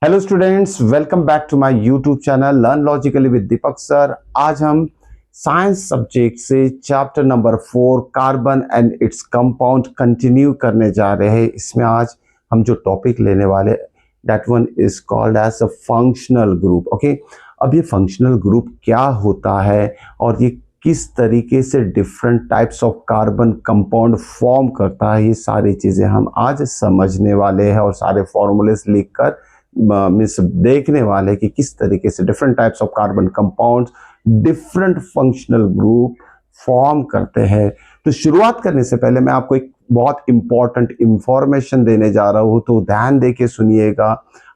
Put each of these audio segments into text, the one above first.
Hello students, welcome back to my YouTube channel Learn Logically with Deepak sir. आज हम science subject से chapter number 4 carbon and its compound continue करने जा रहे हैं। इसमें आज हम जो टॉपिक लेने वाले that one is called as a functional group. Okay, अब ये फंक्शनल ग्रुप क्या होता है और ये किस तरीके से different types of carbon compound form करता है, ये सारी चीज़ें हम आज समझने वाले हैं और सारे फॉर्मूलेस लिखकर मीन्स देखने वाले कि किस तरीके से different types of carbon compounds different functional group form करते हैं। तो शुरुआत करने से पहले मैं आपको एक बहुत इंपॉर्टेंट इंफॉर्मेशन देने जा रहा हूँ, तो ध्यान दे के सुनिएगा।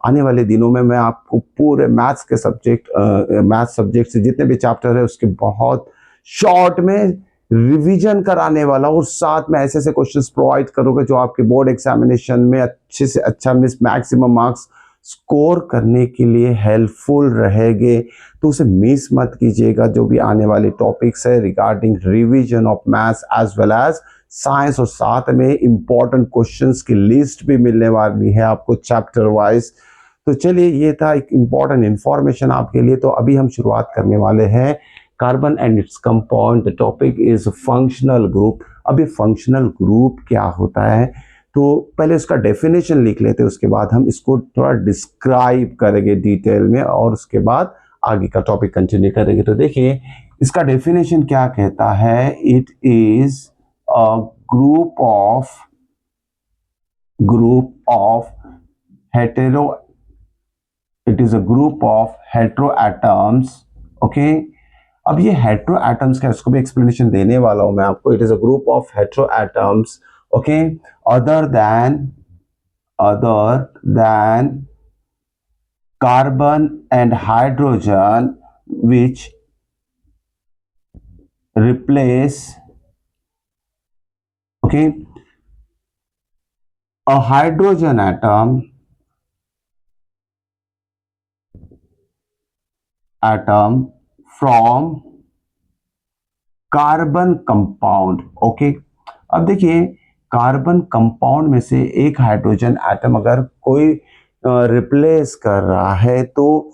आने वाले दिनों में मैं आपको पूरे मैथ्स के सब्जेक्ट से जितने भी चैप्टर है उसके बहुत शॉर्ट में रिवीजन कराने वाला और साथ में ऐसे ऐसे क्वेश्चंस प्रोवाइड करूंगा जो आपके बोर्ड एग्जामिनेशन में अच्छे से अच्छा मैक्सिमम मार्क्स स्कोर करने के लिए हेल्पफुल रहेंगे। तो उसे मिस मत कीजिएगा। जो भी आने वाले टॉपिक्स है regarding revision of maths as well as science, और साथ में इंपॉर्टेंट क्वेश्चंस की लिस्ट भी मिलने वाली है आपको चैप्टर वाइज। तो चलिए, ये था एक इंपॉर्टेंट इंफॉर्मेशन आपके लिए। तो अभी हम शुरुआत करने वाले हैं carbon and its compound. The topic is functional group. अब ये फंक्शनल ग्रुप क्या होता है, तो पहले उसका डेफिनेशन लिख लेते हैं, उसके बाद हम इसको थोड़ा डिस्क्राइब करेंगे डिटेल में और उसके बाद आगे का टॉपिक कंटिन्यू करेंगे। तो देखिए, इसका डेफिनेशन क्या कहता है। It is a group of hetero it is a group of hetero atoms. Okay, अब ये हेटेरो एटम्स का, इसको भी एक्सप्लेनेशन देने वाला हूं मैं आपको। It is a group of hetero atoms, okay, other than carbon and hydrogen, which replace, okay, a hydrogen atom from carbon compound. Okay, अब देखिए, कार्बन कंपाउंड में से एक हाइड्रोजन एटम अगर कोई रिप्लेस कर रहा है, तो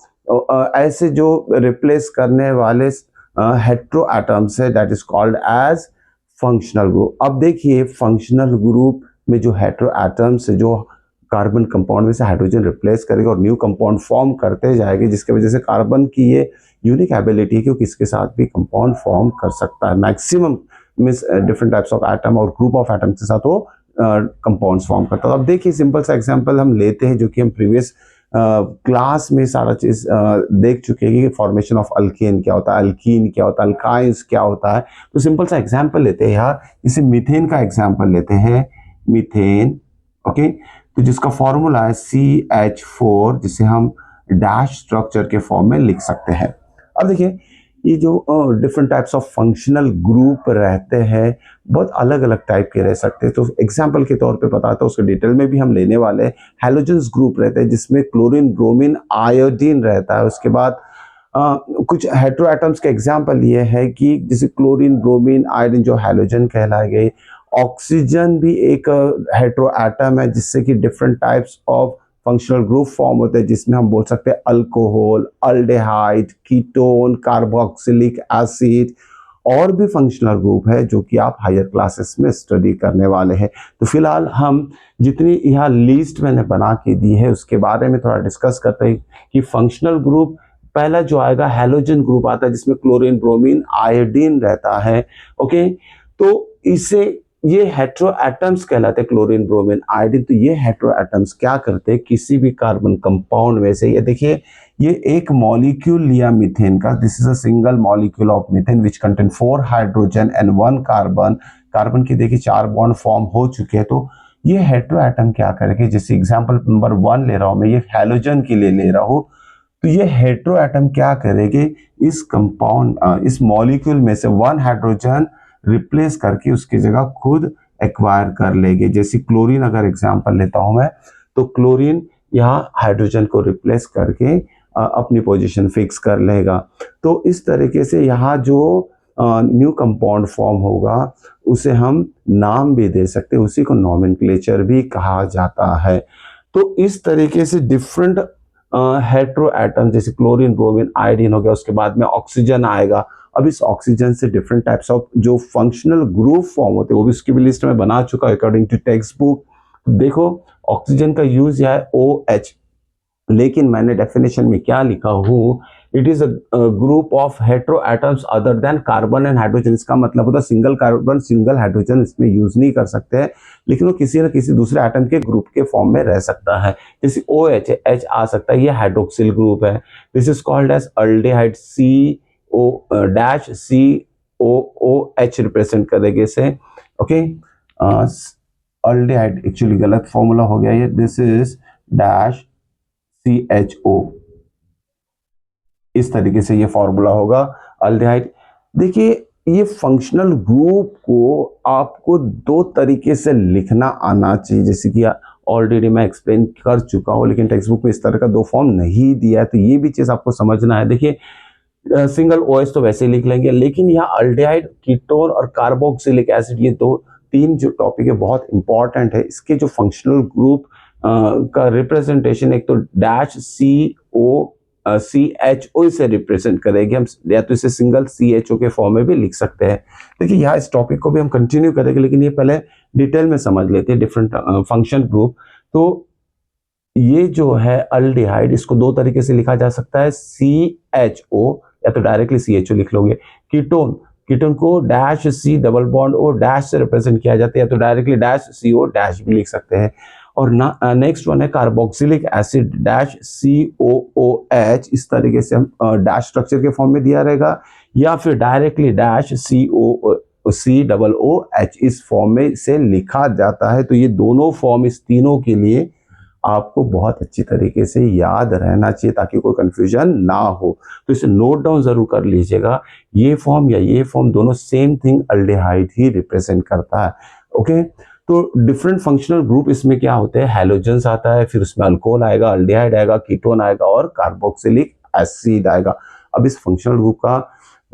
ऐसे जो रिप्लेस करने वाले हेटेरो एटम्स है that is called as functional group. अब देखिए, फंक्शनल ग्रुप में जो हेटेरो एटम्स है जो कार्बन कंपाउंड में से हाइड्रोजन रिप्लेस करेगा और न्यू कंपाउंड फॉर्म करते जाएंगे, जिसके वजह से कार्बन की ये यूनिक एबिलिटी है कि वो किसके साथ भी कंपाउंड फॉर्म कर सकता है। Maximum means different types of atom और ग्रुप ऑफ एटम के साथ वो कंपाउंड्स फॉर्म करता है। अब देखिए, सिंपल सा एग्जांपल हम लेते हैं जो कि हम प्रीवियस क्लास में सारा चीज देख चुके हैं कि फॉर्मेशन ऑफ अल्केन क्या होता है, अल्कीन क्या होता है, अल्काइंस क्या होता है। तो सिंपल सा एग्जांपल लेते हैं यार, इसे मीथेन का एग्जांपल लेते हैं। मीथेन, ओके, तो जिसका फॉर्मूला है CH4, जिसे हम डैश स्ट्रक्चर के फॉर्म में लिख सकते हैं। अब देखिए, ये जो different types of functional group रहते हैं, बहुत अलग अलग टाइप के रह सकते हैं। तो एग्जांपल के तौर पे बताता हूँ, उसके डिटेल में भी हम लेने वाले हैं। हैलोजेंस ग्रुप रहते हैं जिसमें क्लोरीन, ब्रोमीन, आयोडीन रहता है। उसके बाद कुछ हेटेरो एटम्स के एग्जांपल ये है कि जैसे क्लोरीन, ब्रोमीन, आयोडीन जो हैलोजन कहलाए गए। ऑक्सीजन भी एक हेटेरो एटम है जिससे कि different types of functional group form होते हैं, जिसमें हम बोल सकते हैं alcohol, aldehyde, ketone, carboxylic acid. और भी फंक्शनल ग्रुप है जो कि आप हायर क्लासेस में स्टडी करने वाले हैं। तो फिलहाल हम जितनी यहाँ लिस्ट मैंने बना के दी है उसके बारे में थोड़ा डिस्कस करते हैं कि फंक्शनल ग्रुप पहला जो आएगा हैलोजन ग्रुप आता है जिसमें क्लोरीन, ब्रोमीन, आयोडीन रहता है। ओके, तो इसे ये हेटेरो एटम्स कहलाते हैं, क्लोरीन, ब्रोमीन, आयोडीन। तो ये हेटेरो एटम्स क्या करते हैं, किसी भी कार्बन कंपाउंड में से, ये देखिए, ये एक मॉलिक्यूल लिया मीथेन का। This is a single molecule of methane which contain 4 hydrogen and 1 carbon. Carbon की देखिए 4 बॉन्ड फॉर्म हो चुके हैं। तो ये हेटेरो एटम क्या करेंगे, जैसे एग्जांपल नंबर 1 ले रहा हूं मैं, ये हैलोजन के लिए ले रहा हूं। तो ये हेटेरो एटम क्या करेंगे, इस कंपाउंड इस मॉलिक्यूल में से 1 हाइड्रोजन रिप्लेस करके उसकी जगह खुद एक्वायर कर लेंगे। जैसे क्लोरीन अगर एग्जांपल लेता हूं मैं, तो क्लोरीन यहाँ हाइड्रोजन को रिप्लेस करके अपनी पोजीशन फिक्स कर लेगा। तो इस तरीके से यहाँ जो न्यू कंपाउंड फॉर्म होगा उसे हम नाम भी दे सकते हैं, उसी को नॉमेनक्लेचर भी कहा जाता है। तो इस तरीके से डिफरेंट हेट्रो एटम जैसे क्लोरीन, ब्रोमीन, आयोडीन हो गया, उसके बाद में ऑक्सीजन आएगा। अब इस ऑक्सीजन से डिफरेंट टाइप्स ऑफ जो फंक्शनल ग्रुप फॉर्म होते हैं वो भी उसकी भी लिस्ट में बना चुका है अकॉर्डिंग टू टेक्स्ट बुक। देखो ऑक्सीजन का यूज यह है OH, लेकिन मैंने डेफिनेशन में क्या लिखा हूँ, it is a group of hetero atoms other than carbon and hydrogen. इसका मतलब होता है सिंगल कार्बन सिंगल हाइड्रोजन इसमें यूज नहीं कर सकते हैं, लेकिन वो किसी न किसी दूसरे एटम के ग्रुप के फॉर्म में रह सकता है। जैसे OH है, H आ सकता है, ये हाइड्रोक्सिल ग्रुप है। This is called as aldehyde, COOH represent करेंगे इसे। ओके, अल्डेहाइड एक्चुअली गलत फॉर्मूला हो गया ये, दिस इज डैश CHO, इस तरीके से ये फॉर्मूला होगा अल्डिहाइड। देखिए ये फंक्शनल ग्रुप को आपको दो तरीके से लिखना आना चाहिए, जैसे कि ऑलरेडी मैं एक्सप्लेन कर चुका हूँ, लेकिन टेक्स्ट बुक में इस तरह का दो फॉर्म नहीं दिया है, तो ये भी चीज आपको समझना है। देखिए सिंगल OH तो वैसे ही लिख लेंगे, लेकिन यहाँ अल्डिहाइड, कीटोन और कार्बोक्सिलिक एसिड, ये दो तीन जो टॉपिक है बहुत इंपॉर्टेंट है। इसके जो फंक्शनल ग्रुप का रिप्रेजेंटेशन एक तो डैश CHO से रिप्रेजेंट करेंगे हम, या तो इसे सिंगल CHO के फॉर्म में भी लिख सकते हैं। देखिए यहाँ इस टॉपिक को भी हम कंटिन्यू करेंगे, लेकिन ये पहले डिटेल में समझ लेते हैं डिफरेंट फंक्शन ग्रुप। तो ये जो है अल्डिहाइड, इसको दो तरीके से लिखा जा सकता है, CHO, या तो डायरेक्टली CHO लिख लोगे। कीटोन, कीटोन को dash C double bond O dash से रिप्रेजेंट किया जाता है, या तो डायरेक्टली डैश CO डैश भी लिख सकते हैं। और नेक्स्ट वन है कार्बोक्सिलिक एसिड, डैश COOH, इस तरीके से हम डैश स्ट्रक्चर के फॉर्म में दिया रहेगा, या फिर डायरेक्टली डैश COOH इस फॉर्म में से लिखा जाता है। तो ये दोनों फॉर्म इस तीनों के लिए आपको बहुत अच्छी तरीके से याद रहना चाहिए ताकि कोई कंफ्यूजन ना हो। तो इसे नोट डाउन जरूर कर लीजिएगा, ये फॉर्म या ये फॉर्म दोनों सेम थिंग अल्डिहाइड ही रिप्रेजेंट करता है। ओके, तो डिफरेंट फंक्शनल ग्रुप इसमें क्या होते हैं, हैलोजेंस आता है, फिर उसमें अल्कोहल आएगा, अल्डिहाइड आएगा, कीटोन आएगा और कार्बोक्सिलिक एसिड आएगा। अब इस फंक्शनल ग्रुप का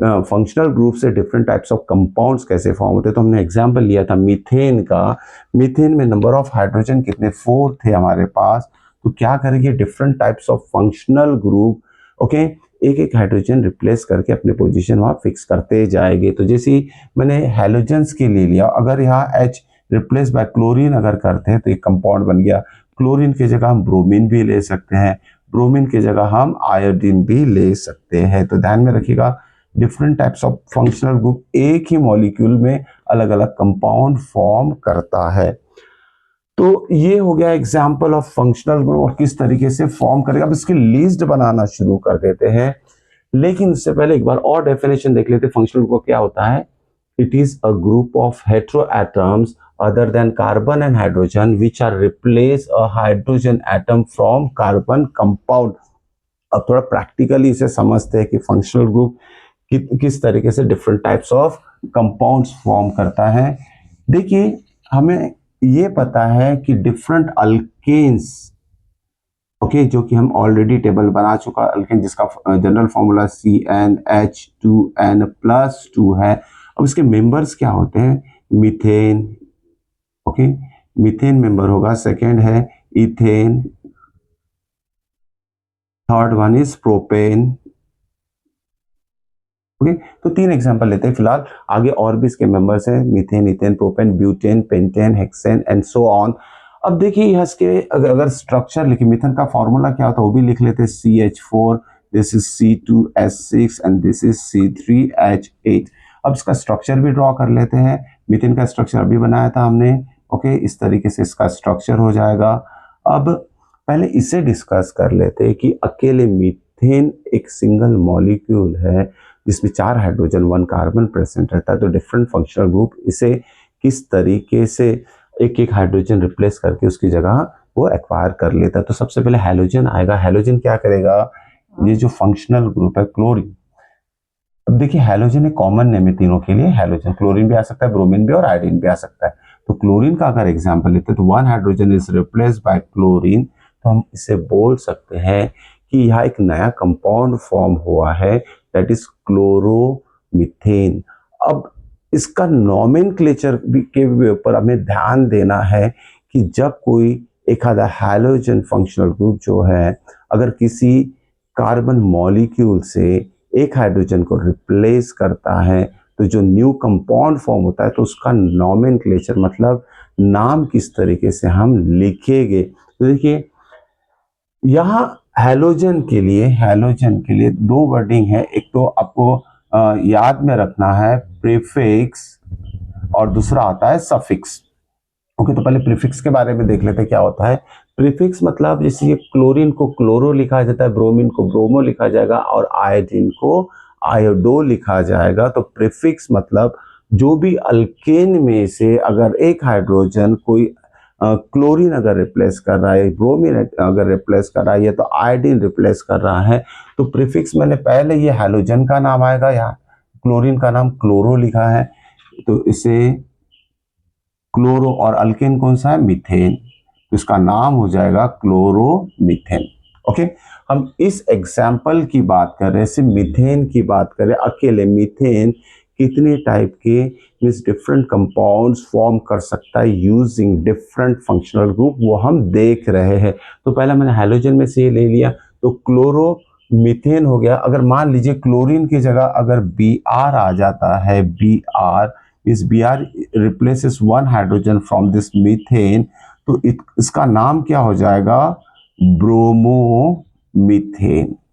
फंक्शनल ग्रुप से डिफरेंट टाइप्स ऑफ कंपाउंड्स कैसे फॉर्म होते हैं, तो हमने एग्जांपल लिया था मीथेन का। मीथेन में नंबर ऑफ हाइड्रोजन कितने, 4 थे हमारे पास। तो क्या करेंगे, different types of functional group, okay, एक एक हाइड्रोजन रिप्लेस करके अपने पोजीशन वहां फिक्स करते जाएंगे। तो जैसे मैंने हैलोजेंस के लिए लिया, अगर यहाँ H रिप्लेस बाय क्लोरीन अगर करते हैं तो एक कंपाउंड बन गया। क्लोरीन की जगह हम ब्रोमीन भी ले सकते हैं, ब्रोमीन की जगह हम आयोडीन भी ले सकते हैं। तो ध्यान में रखिएगा, different types of functional group एक ही मॉलिक्यूल में अलग अलग कंपाउंड फॉर्म करता है। तो ये हो गया एग्जांपल ऑफ फंक्शनल ग्रुप और किस तरीके से फॉर्म करेगा। अब इसकी लिस्ट बनाना शुरू कर देते हैं, लेकिन उससे पहले एक बार और डेफिनेशन देख लेते हैं फंक्शनल ग्रुप क्या होता है। It is a group of hetero atoms other than carbon and hydrogen which are replace a hydrogen atom from carbon compound. अब थोड़ा प्रैक्टिकली इसे समझते हैं कि फंक्शनल ग्रुप किस तरीके से different types of compounds form करता है। देखिए हमें ये पता है कि डिफरेंट अल्केन्स, ओके, जो कि हम ऑलरेडी टेबल बना चुका अल्केन जिसका जनरल फॉर्मूला CnH2n+2 है। अब इसके मेंबर्स क्या होते हैं, मीथेन, ओके, मीथेन मेंबर होगा, सेकेंड है ethane, third one is propane. Okay, तो तीन एग्जांपल लेते हैं फिलहाल, आगे और भी इसके मेंबर्स हैं, methane, ethane, propane, butane, pentane, hexane and so on. अब देखिए इसके अगर स्ट्रक्चर लिखे, मीथेन का फॉर्मूला क्या होता है वो भी लिख लेते हैं, CH4, this is C2H6 and this is C3H8। अब इसका स्ट्रक्चर भी ड्रॉ कर लेते हैं, मीथेन का स्ट्रक्चर अभी बनाया था हमने। ओके, इस तरीके से इसका स्ट्रक्चर हो जाएगा। अब पहले इसे डिस्कस कर लेते हैं कि अकेले मीथेन एक सिंगल मॉलिक्यूल है जिसमें 4 हाइड्रोजन 1 कार्बन प्रेजेंट रहता है। तो डिफरेंट फंक्शनल ग्रुप इसे किस तरीके से एक एक हाइड्रोजन रिप्लेस करके उसकी जगह वो एक्वायर कर लेता है। तो सबसे पहले हैलोजन आएगा, हैलोजन क्या करेगा, ये जो फंक्शनल ग्रुप है क्लोरीन। अब देखिए हैलोजन एक कॉमन नेम है तीनों के लिए, हैलोजन, क्लोरीन भी आ सकता है, ब्रोमीन भी और आयोडीन भी आ सकता है। तो क्लोरीन का अगर एग्जाम्पल लेते हैं तो 1 hydrogen is replace bye chlorine, तो हम इसे बोल सकते हैं कि यहाँ एक नया कंपाउंड फॉर्म हुआ है, दैट इज क्लोरोमीथेन। अब इसका नॉमेनक्लेचर के ऊपर हमें ध्यान देना है कि जब कोई एक आधा हैलोजन फंक्शनल ग्रुप जो है अगर किसी कार्बन मॉलिक्यूल से एक हाइड्रोजन को रिप्लेस करता है तो जो न्यू कंपाउंड फॉर्म होता है तो उसका नॉमेनक्लेचर मतलब नाम किस तरीके से हम लिखेंगे। तो देखिए यहाँ हैलोजन के लिए दो वर्डिंग है, एक तो आपको याद में रखना है प्रीफिक्स और दूसरा आता है सफिक्स। ओके, तो पहले प्रीफिक्स के बारे में देख लेते हैं क्या होता है। प्रीफिक्स मतलब जैसे ये क्लोरीन को क्लोरो लिखा जाता है, ब्रोमीन को ब्रोमो लिखा जाएगा और आयोडीन को आयोडो लिखा जाएगा। तो प्रीफिक्स मतलब जो भी अल्केन में से अगर एक हाइड्रोजन कोई क्लोरीन अगर रिप्लेस कर रहा है, ब्रोमीन अगर रिप्लेस कर रहा है या तो आयोडीन रिप्लेस कर रहा है तो प्रीफिक्स मैंने पहले ये हैलोजन का नाम आएगा, या क्लोरीन का नाम क्लोरो लिखा है तो इसे क्लोरो, और अल्केन कौन सा है, मीथेन, तो इसका नाम हो जाएगा क्लोरोमीथेन। ओके, हम इस एग्जाम्पल की बात कर रहे हैं, सिर्फ मीथेन की बात कर रहे हैं, अकेले मीथेन कितने टाइप के मीन्स डिफरेंट कंपाउंड्स फॉर्म कर सकता है यूजिंग डिफरेंट फंक्शनल ग्रुप, वो हम देख रहे हैं। तो पहले मैंने हैलोजन में से ये ले लिया तो क्लोरो मीथेन हो गया। अगर मान लीजिए क्लोरीन की जगह अगर बी आर आ जाता है, बी आर इस B R replaces one hydrogen from this methane तो इसका नाम क्या हो जाएगा, ब्रोमोमीथेन।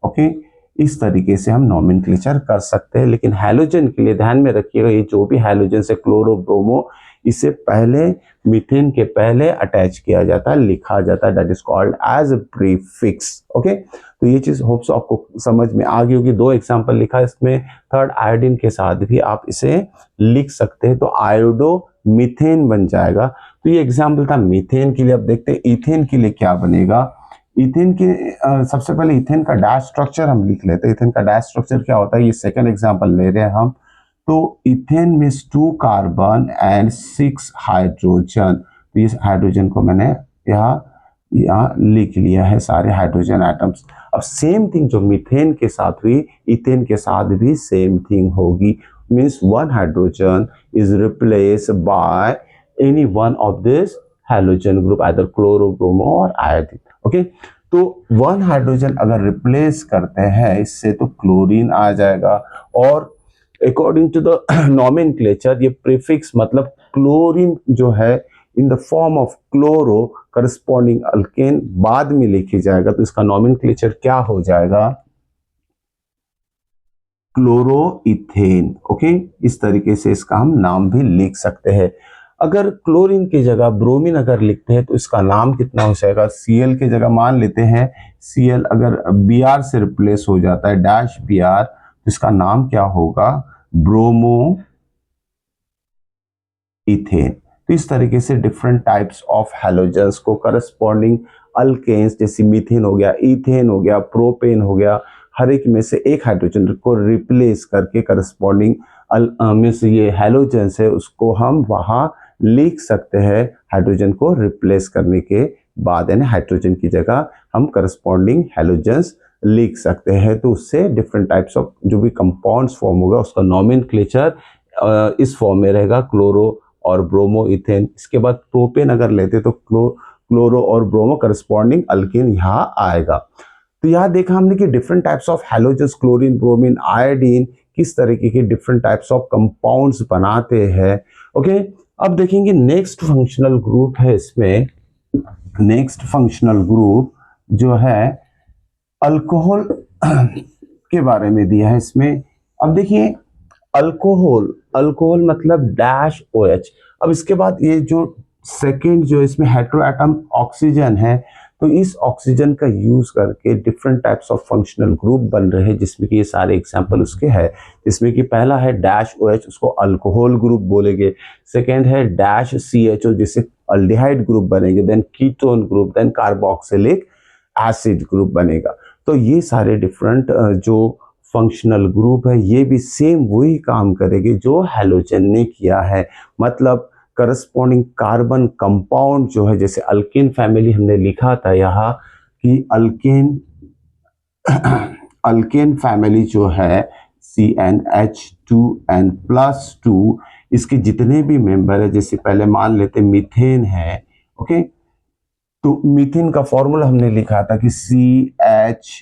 ओके, इस तरीके से हम नॉमेनक्लेचर कर सकते हैं। लेकिन हैलोजन के लिए ध्यान में रखिएगा ये जो भी हैलोजन से क्लोरो ब्रोमो इसे पहले मीथेन के पहले अटैच किया जाता है, लिखा जाता है, that is called as prefix. Okay, तो ये चीज होप्स आपको समझ में आ गई होगी। दो एग्जांपल लिखा है इसमें, थर्ड आयोडीन के साथ भी आप इसे लिख सकते हैं तो आयोडो मीथेन बन जाएगा। तो ये एग्जांपल था मीथेन के लिए। अब देखते हैं इथेन के लिए क्या बनेगा। इथेन के सबसे पहले इथेन का डैश स्ट्रक्चर हम लिख लेते हैं। इथेन का डैश स्ट्रक्चर क्या होता है, ये सेकंड एग्जांपल ले रहे हैं हम। तो ethane means 2 carbon and 6 hydrogen. तो इस हाइड्रोजन को मैंने यहाँ लिख लिया है सारे हाइड्रोजन एटम्स। अब सेम थिंग जो मीथेन के साथ हुई इथेन के साथ भी सेम थिंग होगी, means one hydrogen is replace by any one of this halogen group, either chloro bromo और आयोडीन। ओके, तो वन हाइड्रोजन अगर रिप्लेस करते हैं इससे तो क्लोरीन आ जाएगा, और अकॉर्डिंग टू द नॉमेनक्लेचर ये प्रीफिक्स मतलब क्लोरीन जो है in the form of chloro corresponding alkane बाद में लिखी जाएगा, तो इसका नॉमेनक्लेचर क्या हो जाएगा, क्लोरोइथेन। ओके, इस तरीके से इसका हम नाम भी लिख सकते हैं। अगर क्लोरीन की जगह ब्रोमीन अगर लिखते हैं तो इसका नाम कितना हो जाएगा, Cl की जगह मान लेते हैं Cl अगर Br से रिप्लेस हो जाता है डैश Br तो इसका नाम क्या होगा, ब्रोमो इथेन। तो इस तरीके से डिफरेंट टाइप्स ऑफ हैलोजेंस को करस्पॉन्डिंग अल्केन्स जैसे मीथेन हो गया, इथेन हो गया, प्रोपेन हो गया, हर एक में से एक हाइड्रोजन को रिप्लेस करके करस्पॉन्डिंग में से ये हैलोजेंस है उसको हम वहां लिख सकते हैं। हाइड्रोजन को रिप्लेस करने के बाद यानी हाइड्रोजन की जगह हम करस्पॉन्डिंग हैलोजेंस लिख सकते हैं। तो उससे डिफरेंट टाइप्स ऑफ जो भी कंपाउंड्स फॉर्म होगा उसका नॉमेनक्लेचर इस फॉर्म में रहेगा, क्लोरो और ब्रोमो इथेन। इसके बाद प्रोपेन अगर लेते तो क्लोरो और ब्रोमो करस्पॉन्डिंग अल्केन यहाँ आएगा। तो यहाँ देखा हमने कि different types of halogens chlorine bromine iodine किस तरीके के डिफरेंट टाइप्स ऑफ कंपाउंड्स बनाते हैं। ओके, अब देखेंगे नेक्स्ट फंक्शनल ग्रुप है इसमें। नेक्स्ट फंक्शनल ग्रुप जो है अल्कोहल के बारे में दिया है इसमें। अब देखिए अल्कोहल मतलब डैश OH। अब इसके बाद ये जो सेकेंड जो इसमें हेटेरोएटम ऑक्सीजन है तो इस ऑक्सीजन का यूज करके different types of functional group बन रहे हैं, जिसमें कि ये सारे एग्जांपल उसके हैं। जिसमें कि पहला है डैश OH, उसको अल्कोहल ग्रुप बोलेंगे। सेकेंड है डैश CHO जिससे अल्डिहाइड ग्रुप बनेंगे, then ketone group, then carboxylic acid group बनेगा। तो ये सारे डिफरेंट जो फंक्शनल ग्रुप है ये भी सेम वही काम करेंगे जो हैलोजन ने किया है। मतलब करस्पॉन्डिंग कार्बन कंपाउंड जो है, जैसे अल्केन फैमिली हमने लिखा था यहाँ कि अल्केन फैमिली जो है CnH2n+2 इसके जितने भी मेंबर है, जैसे पहले मान लेते मीथेन है, ओके, तो मीथेन का फॉर्मूला हमने लिखा था कि CH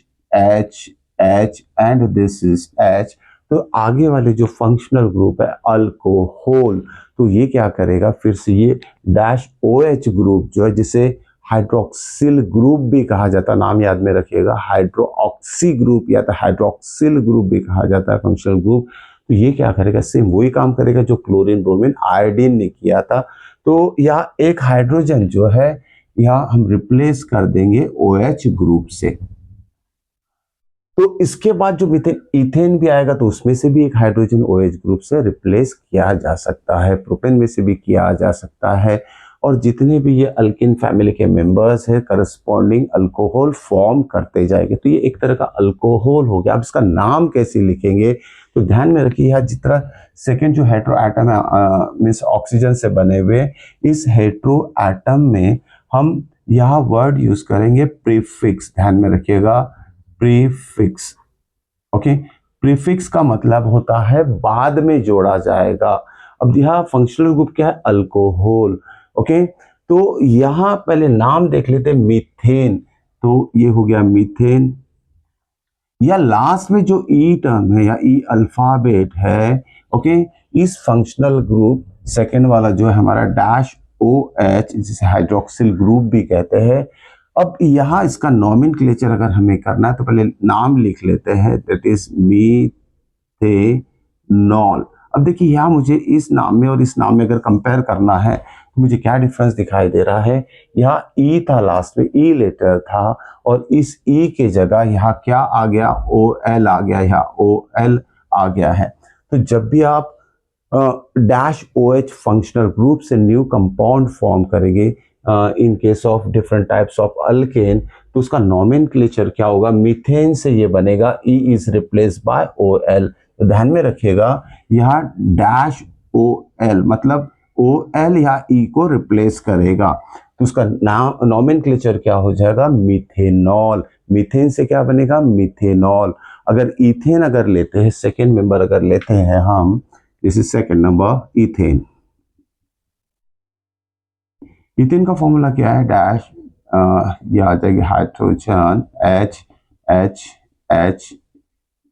and this is H। तो आगे वाले जो फंक्शनल ग्रुप है अल्कोहल, तो ये क्या करेगा, फिर से ये डैश OH ग्रुप जो है, जिसे हाइड्रोक्सिल ग्रुप भी कहा जाता है, नाम याद में रखिएगा, हाइड्रोक्सी ग्रुप या तो हाइड्रोक्सिल ग्रुप भी कहा जाता है फंक्शनल ग्रुप। तो ये क्या करेगा, सेम वही काम करेगा जो क्लोरीन ब्रोमीन आयोडीन ने किया था। तो यहाँ एक हाइड्रोजन जो है यहाँ हम रिप्लेस कर देंगे OH ग्रुप से। तो इसके बाद जो मीथेन इथेन भी आएगा तो उसमें से भी एक हाइड्रोजन OH ग्रुप से रिप्लेस किया जा सकता है, प्रोपेन में से भी किया जा सकता है। और जितने भी ये अल्किन फैमिली के मेंबर्स है करस्पॉन्डिंग अल्कोहल फॉर्म करते जाएंगे। तो ये एक तरह का अल्कोहल हो गया। अब इसका नाम कैसे लिखेंगे, तो ध्यान में रखिए यहाँ जितना सेकेंड जो हेट्रो एटम है मीन्स ऑक्सीजन से बने हुए, इस हेट्रो एटम में हम यहाँ वर्ड यूज करेंगे प्रीफिक्स, ध्यान में रखिएगा प्रीफिक्स। ओके, प्रीफिक्स का मतलब होता है बाद में जोड़ा जाएगा। अब यहाँ फंक्शनल ग्रुप क्या है, अल्कोहल। ओके, तो यहाँ पहले नाम देख लेते हैं मीथेन। तो ये हो गया मीथेन। या लास्ट में जो ई टर्म है या ई अल्फाबेट है, ओके, इस फंक्शनल ग्रुप सेकेंड वाला जो है हमारा डैश OH, जिसे हाइड्रोक्सिल ग्रुप भी कहते हैं। अब यहाँ इसका नॉमेनक्लेचर अगर हमें करना है तो पहले नाम लिख लेते हैं, दैट इज मीथेनॉल। अब देखिए यहाँ मुझे इस नाम में और इस नाम में अगर कंपेयर करना है तो मुझे क्या डिफरेंस दिखाई दे रहा है, यहाँ ई था, लास्ट में ई लेटर था, और इस ई के जगह यहाँ क्या आ गया, OL आ गया, यहाँ OL आ गया है। तो जब भी आप डैश OH फंक्शनल ग्रुप से न्यू कंपाउंड फॉर्म करेंगे in case of different types of alkane, तो उसका नॉमेनक्लेचर क्या होगा, मीथेन से ये बनेगा ई इज रिप्लेस बाय OL। तो ध्यान में रखिएगा यहाँ डैश OL मतलब OL या ई को रिप्लेस करेगा, तो उसका नाम नॉमेनक्लेचर क्या हो जाएगा, मीथेनॉल। मीथेन से क्या बनेगा, मीथेनॉल। अगर इथेन अगर लेते हैं, सेकेंड मेंबर अगर लेते हैं हम, this is second number ethane. Ethane का फॉर्मूला क्या है, डैश ये आ जाएगी hydrogen H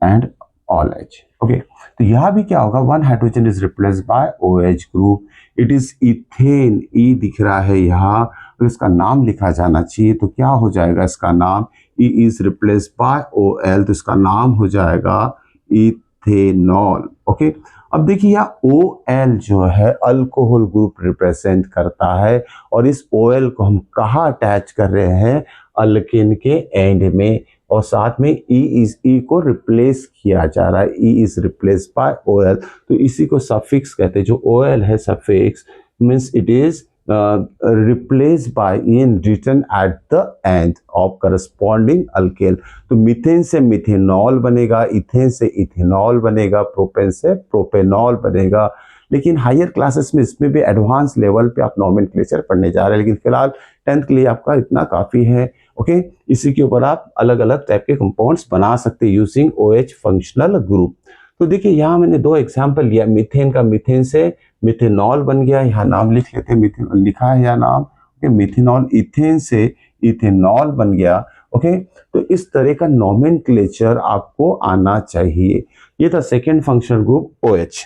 and all H। Okay, तो यहाँ भी क्या होगा, one hydrogen is replace by OH group, it is ethane, E दिख रहा है यहाँ, तो इसका नाम लिखा जाना चाहिए, तो क्या हो जाएगा इसका नाम, ई इज रिप्लेस बाय OL, तो इसका नाम हो जाएगा इथेनॉल। ओके, अब देखिए यहाँ OL जो है अल्कोहल ग्रुप रिप्रेजेंट करता है, और इस OL को हम कहाँ अटैच कर रहे हैं, अल्केन के एंड में, और साथ में ई को रिप्लेस किया जा रहा है, ई इज रिप्लेस बाय OL। तो इसी को सफिक्स कहते हैं, जो OL है suffix means it is replace by in written at the end of corresponding अल्केल। तो मीथेन से मिथेनॉल बनेगा, इथेन से इथेनॉल बनेगा, प्रोपेन से प्रोपेनॉल बनेगा। लेकिन हायर क्लासेस में इसमें भी एडवांस लेवल पे आप नॉमेनक्लेचर पढ़ने जा रहे हैं, लेकिन फिलहाल 10th के लिए आपका इतना काफ़ी है। ओके, इसी के ऊपर आप अलग अलग टाइप के कंपाउंड्स बना सकते हैं यूजिंग OH फंक्शनल ग्रुप। तो देखिए यहाँ मैंने दो एग्जांपल लिया, मीथेन का, मीथेन से मिथेनॉल बन गया, यहाँ नाम लिख लेते हैं, मिथेनॉल लिखा है यहाँ नाम, ओके, मिथेनॉल, इथेन से इथेनॉल बन गया। ओके, तो इस तरह का नॉमेनक्लेचर आपको आना चाहिए। ये था सेकेंड फंक्शनल ग्रुप OH।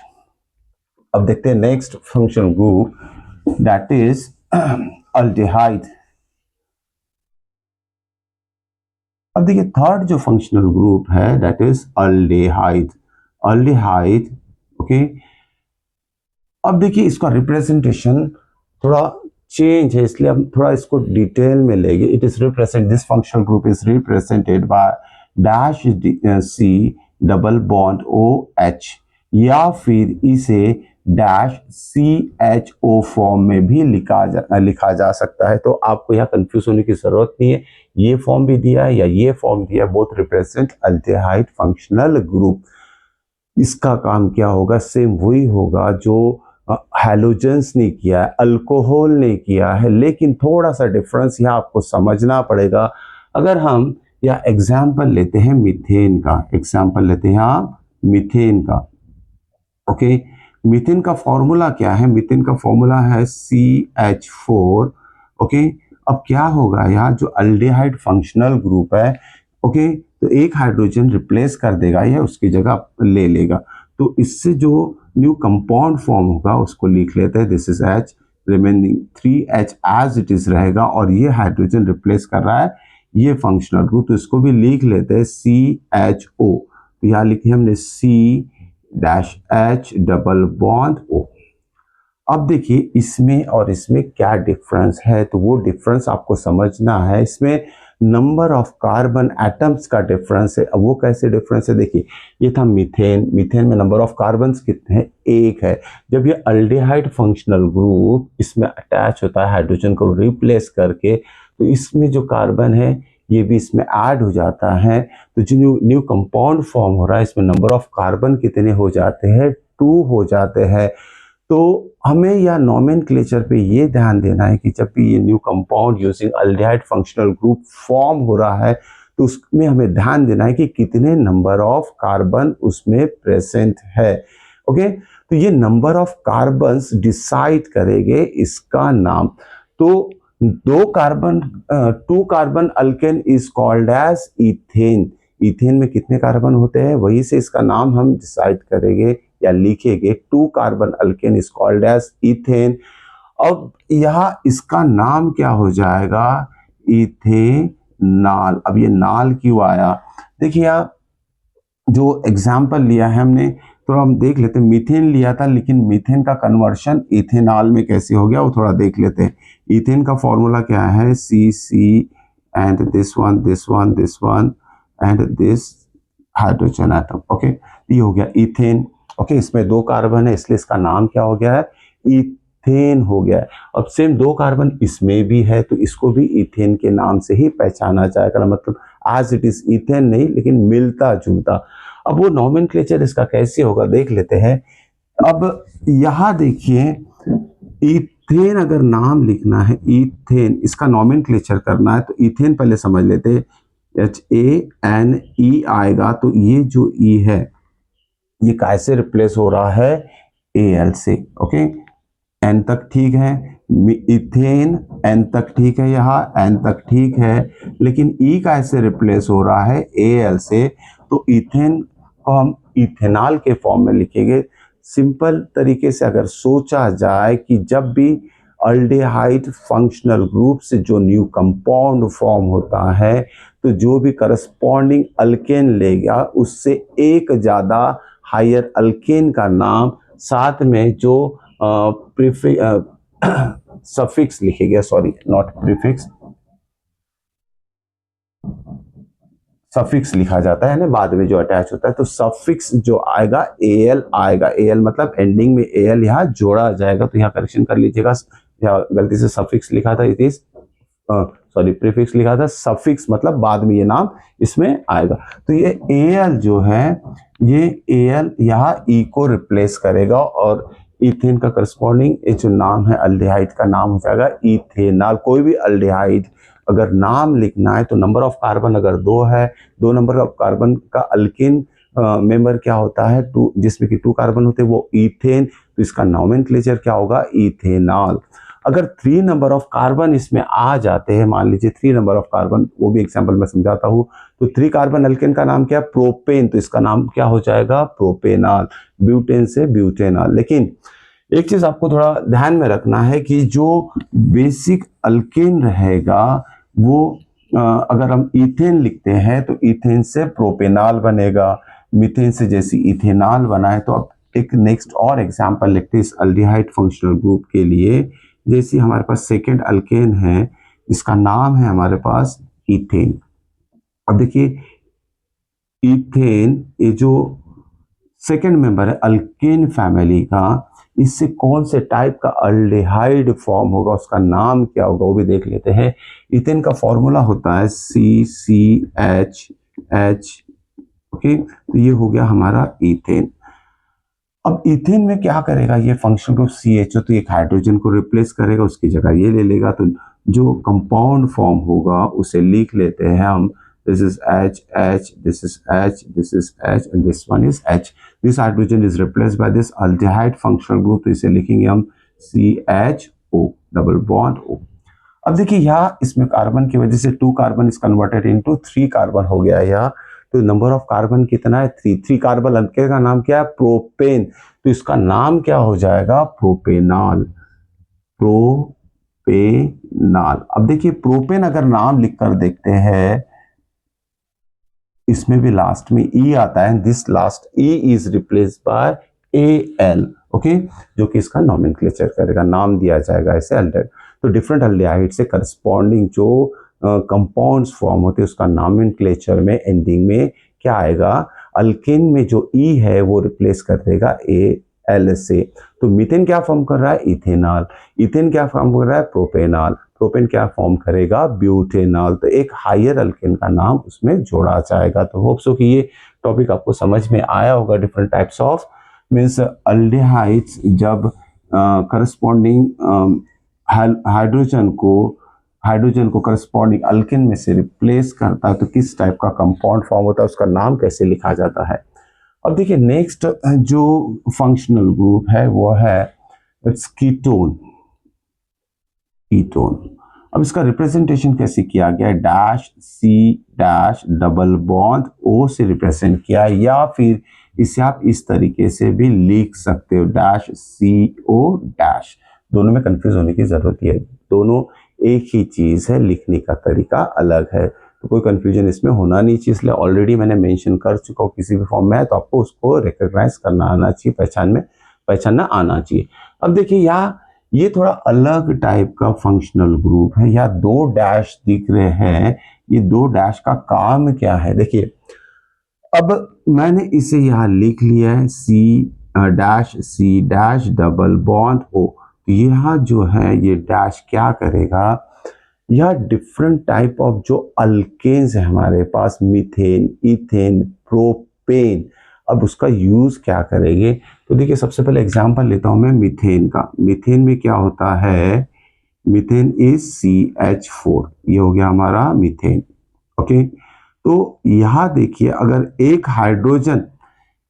अब देखते हैं next functional group, that is aldehyde. अब देखिए थर्ड जो फंक्शनल ग्रुप है that is aldehyde. Aldehyde, okay, अब देखिए इसका रिप्रेजेंटेशन थोड़ा चेंज है, इसलिए हम थोड़ा इसको डिटेल में लेंगे। It is represent, this functional group is represented by dash C double bond OH, या फिर इसे डैश CHO फॉर्म में भी लिखा जा सकता है। तो आपको यहाँ कंफ्यूज होने की जरूरत नहीं है, ये फॉर्म भी दिया है या ये फॉर्म दिया, both represent aldehyde functional group. इसका काम क्या होगा, सेम वही होगा जो हैलोजेंस ने किया है, अल्कोहल ने किया है, लेकिन थोड़ा सा डिफरेंस यहाँ आपको समझना पड़ेगा। अगर हम या एग्जाम्पल लेते हैं मीथेन का, एग्जाम्पल लेते हैं आप मीथेन का। ओके, मीथेन का फॉर्मूला क्या है, मीथेन का फॉर्मूला है CH4। ओके, अब क्या होगा, यहाँ जो अल्डिहाइड फंक्शनल ग्रुप है, ओके, तो एक हाइड्रोजन रिप्लेस कर देगा या उसकी जगह ले लेगा। तो इससे जो न्यू कंपाउंड फॉर्म होगा उसको लिख लेते हैं, this is H, remaining 3H as it is रहेगा, और ये हाइड्रोजन रिप्लेस कर रहा है ये फंक्शनल ग्रुप, तो इसको भी लिख लेते हैं CHO। तो यहाँ लिखे हमने C-H डबल बॉन्ड O। अब देखिए इसमें और इसमें क्या डिफरेंस है, तो वो डिफरेंस आपको समझना है। इसमें नंबर ऑफ कार्बन एटम्स का डिफरेंस है। अब वो कैसे डिफरेंस है, देखिए ये था मीथेन, मीथेन में नंबर ऑफ कार्बन्स कितने हैं, एक है। जब ये अल्डिहाइड फंक्शनल ग्रुप इसमें अटैच होता है हाइड्रोजन को रिप्लेस करके, तो इसमें जो कार्बन है ये भी इसमें ऐड हो जाता है। तो जो न्यू कंपाउंड फॉर्म हो रहा है इसमें नंबर ऑफ कार्बन कितने हो जाते हैं, 2 हो जाते हैं। तो हमें या नॉमेनक्लेचर पे ये ध्यान देना है कि जब भी ये new compound using aldehyde functional group form हो रहा है तो उसमें हमें ध्यान देना है कि कितने नंबर ऑफ कार्बन उसमें प्रेजेंट है। ओके, तो ये नंबर ऑफ कार्बन्स डिसाइड करेंगे इसका नाम। तो two carbon alkane is called as ethane. Ethane में कितने कार्बन होते हैं वही से इसका नाम हम डिसाइड करेंगे या लिखेंगे, 2 carbon alkane is called as ethane. अब यहाँ इसका नाम क्या हो जाएगा, इथेनॉल। अब ये नाल क्यों आया, देखिए आप जो एग्जाम्पल लिया है हमने तो हम देख लेते हैं, मीथेन लिया था लेकिन मीथेन का कन्वर्शन इथेनॉल में कैसे हो गया वो थोड़ा देख लेते हैं। इथेन का फॉर्मूला क्या है, CC and this one and this hydrogen atom. Okay, ये हो गया इथेन। ओके, इसमें 2 कार्बन है इसलिए इसका नाम क्या हो गया है, इथेन हो गया है। अब सेम 2 कार्बन इसमें भी है तो इसको भी इथेन के नाम से ही पहचाना जाएगा, मतलब एज इट इज इथेन नहीं लेकिन मिलता जुलता। अब वो नॉमेनक्लेचर इसका कैसे होगा देख लेते हैं। अब यहाँ देखिए इथेन अगर नाम लिखना है, इथेन इसका नॉमेनक्लेचर करना है तो इथेन पहले समझ लेते हैं, HANE आएगा। तो ये जो E है ये कैसे रिप्लेस हो रहा है, Al से। ओके, N तक ठीक है, इथेन N तक ठीक है, यहाँ N तक ठीक है, लेकिन E कैसे रिप्लेस हो रहा है Al से। तो इथेन को हम इथेनॉल के फॉर्म में लिखेंगे। सिंपल तरीके से अगर सोचा जाए कि जब भी अल्डिहाइड फंक्शनल ग्रुप से जो न्यू कंपाउंड फॉर्म होता है तो जो भी करस्पॉन्डिंग अल्केन लेगा उससे एक ज़्यादा हायर अल्केन का नाम साथ में जो सफिक्स लिखेगा, सॉरी नॉट प्रीफिक्स, सफिक्स लिखा जाता है ना बाद में जो अटैच होता है, तो सफिक्स जो आएगा Al आएगा। Al मतलब एंडिंग में Al यहाँ जोड़ा जाएगा। तो यहाँ करेक्शन कर लीजिएगा, यहाँ गलती से सफिक्स लिखा था, इट इज सॉरी प्रीफिक्स लिखा था, सफिक्स मतलब बाद में ये नाम इसमें आएगा। तो ये Al जो है ये Al यहाँ E को रिप्लेस करेगा और इथेन का करस्पॉन्डिंग ये जो नाम है अल्डिहाइड का नाम हो जाएगा इथेनॉल। कोई भी अल्डिहाइड अगर नाम लिखना है तो नंबर ऑफ कार्बन अगर 2 है, 2 नंबर ऑफ कार्बन का अल्किन मेंबर क्या होता है 2, जिसमें कि 2 कार्बन होते हैं वो इथेन, तो इसका नॉमेनक्लेचर क्या होगा, इथेनॉल। अगर 3 नंबर ऑफ कार्बन इसमें आ जाते हैं, मान लीजिए 3 नंबर ऑफ कार्बन, वो भी एग्जांपल मैं समझाता हूँ, तो 3 कार्बन अल्केन का नाम क्या है, प्रोपेन, तो इसका नाम क्या हो जाएगा, प्रोपेनॉल। ब्यूटेन से ब्यूटेनॉल। लेकिन एक चीज आपको थोड़ा ध्यान में रखना है कि जो बेसिक अल्केन रहेगा वो अगर हम इथेन लिखते हैं तो इथेन से प्रोपेनॉल बनेगा, मीथेन से जैसे इथेनॉल बना है। तो अब एक नेक्स्ट और एग्जांपल लिखते हैं इस अल्डिहाइड फंक्शनल ग्रुप के लिए। जैसे हमारे पास सेकेंड अल्केन है इसका नाम है हमारे पास इथेन। अब देखिए इथेन ये जो सेकेंड मेंबर है अल्केन फैमिली का, इससे कौन से टाइप का अल्डिहाइड फॉर्म होगा उसका नाम क्या होगा वो भी देख लेते हैं। इथेन का फॉर्मूला होता है CCH। ओके, तो ये हो गया हमारा इथेन। अब इथेन में क्या करेगा ये फंक्शनल ग्रुप CHO, तो एक हाइड्रोजन को रिप्लेस करेगा उसकी जगह ये ले लेगा। तो जो कंपाउंड फॉर्म होगा उसे लिख लेते हैं हम, this is H, this is H, this is H and this one is H. This hydrogen is replaced by this aldehyde functional group, तो इसे लिखेंगे हम CHO डबल बॉन्ड O। अब देखिए यहाँ इसमें कार्बन की वजह से 2 carbon is converted into 3 carbon हो गया यहाँ। तो नंबर ऑफ कार्बन कितना है 3। 3 कार्बन अल्केन का नाम क्या है प्रोपेन, तो इसका नाम क्या हो जाएगा प्रोपेनॉल। प्रोपेनॉल। अब देखिए प्रोपेन अगर नाम लिखकर देखते हैं, इसमें भी लास्ट में ई आता है, this last E is replace bye A L, okay, जो कि इसका नॉमेनक्लेचर करेगा, नाम दिया जाएगा ऐसे अल्डेहाइड। तो डिफरेंट अल्डेहाइड से करस्पॉन्डिंग जो कंपाउंड्स फॉर्म होते हैं उसका नॉमेनक्लेचर में एंडिंग में क्या आएगा, अल्केन में जो ई है वो रिप्लेस कर देगा ए एल से। तो मीथेन क्या फॉर्म कर रहा है इथेनॉल, इथेन क्या फॉर्म कर रहा है प्रोपेनॉल, प्रोपेन क्या फॉर्म करेगा ब्यूटेनॉल। तो एक हायर अल्केन का नाम उसमें जोड़ा जाएगा। तो होप सो कि ये टॉपिक आपको समझ में आया होगा। डिफरेंट टाइप्स ऑफ मीन्स अल्डेहाइड्स जब करस्पॉन्डिंग हाइड्रोजन को करस्पॉन्डिंग अल्केन में से रिप्लेस करता है तो किस टाइप का कंपाउंड फॉर्म होता है, उसका नाम कैसे लिखा जाता है। अब देखिए नेक्स्ट जो फंक्शनल ग्रुप है वो है इट्स कीटोन। कीटोन, अब इसका रिप्रेजेंटेशन कैसे किया गया है, dash C dash double bond O से रिप्रेजेंट किया, या फिर इसे आप इस तरीके से भी लिख सकते हो डैश सी ओ डैश। दोनों में कंफ्यूज होने की जरूरत है, दोनों एक ही चीज है, लिखने का तरीका अलग है, तो कोई कंफ्यूजन इसमें होना नहीं चाहिए। इसलिए ऑलरेडी मैंने मेंशन कर चुका हूँ किसी भी फॉर्म में है तो आपको उसको रिकॉग्नाइज करना आना चाहिए, पहचानना आना चाहिए। अब देखिए यहाँ ये थोड़ा अलग टाइप का फंक्शनल ग्रुप है, या 2 डैश दिख रहे हैं, ये 2 डैश का काम क्या है देखिए। अब मैंने इसे यहाँ लिख लिया है C dash double bond O. यह जो है ये डैश क्या करेगा, यह डिफरेंट टाइप ऑफ जो अल्केन्स है हमारे पास, मीथेन इथेन प्रोपेन, अब उसका यूज क्या करेंगे। तो देखिए सबसे पहले एग्जांपल लेता हूं मैं मीथेन का। मीथेन में क्या होता है, मीथेन इज CH4, ये हो गया हमारा मीथेन, ओके। तो यहां देखिए अगर एक हाइड्रोजन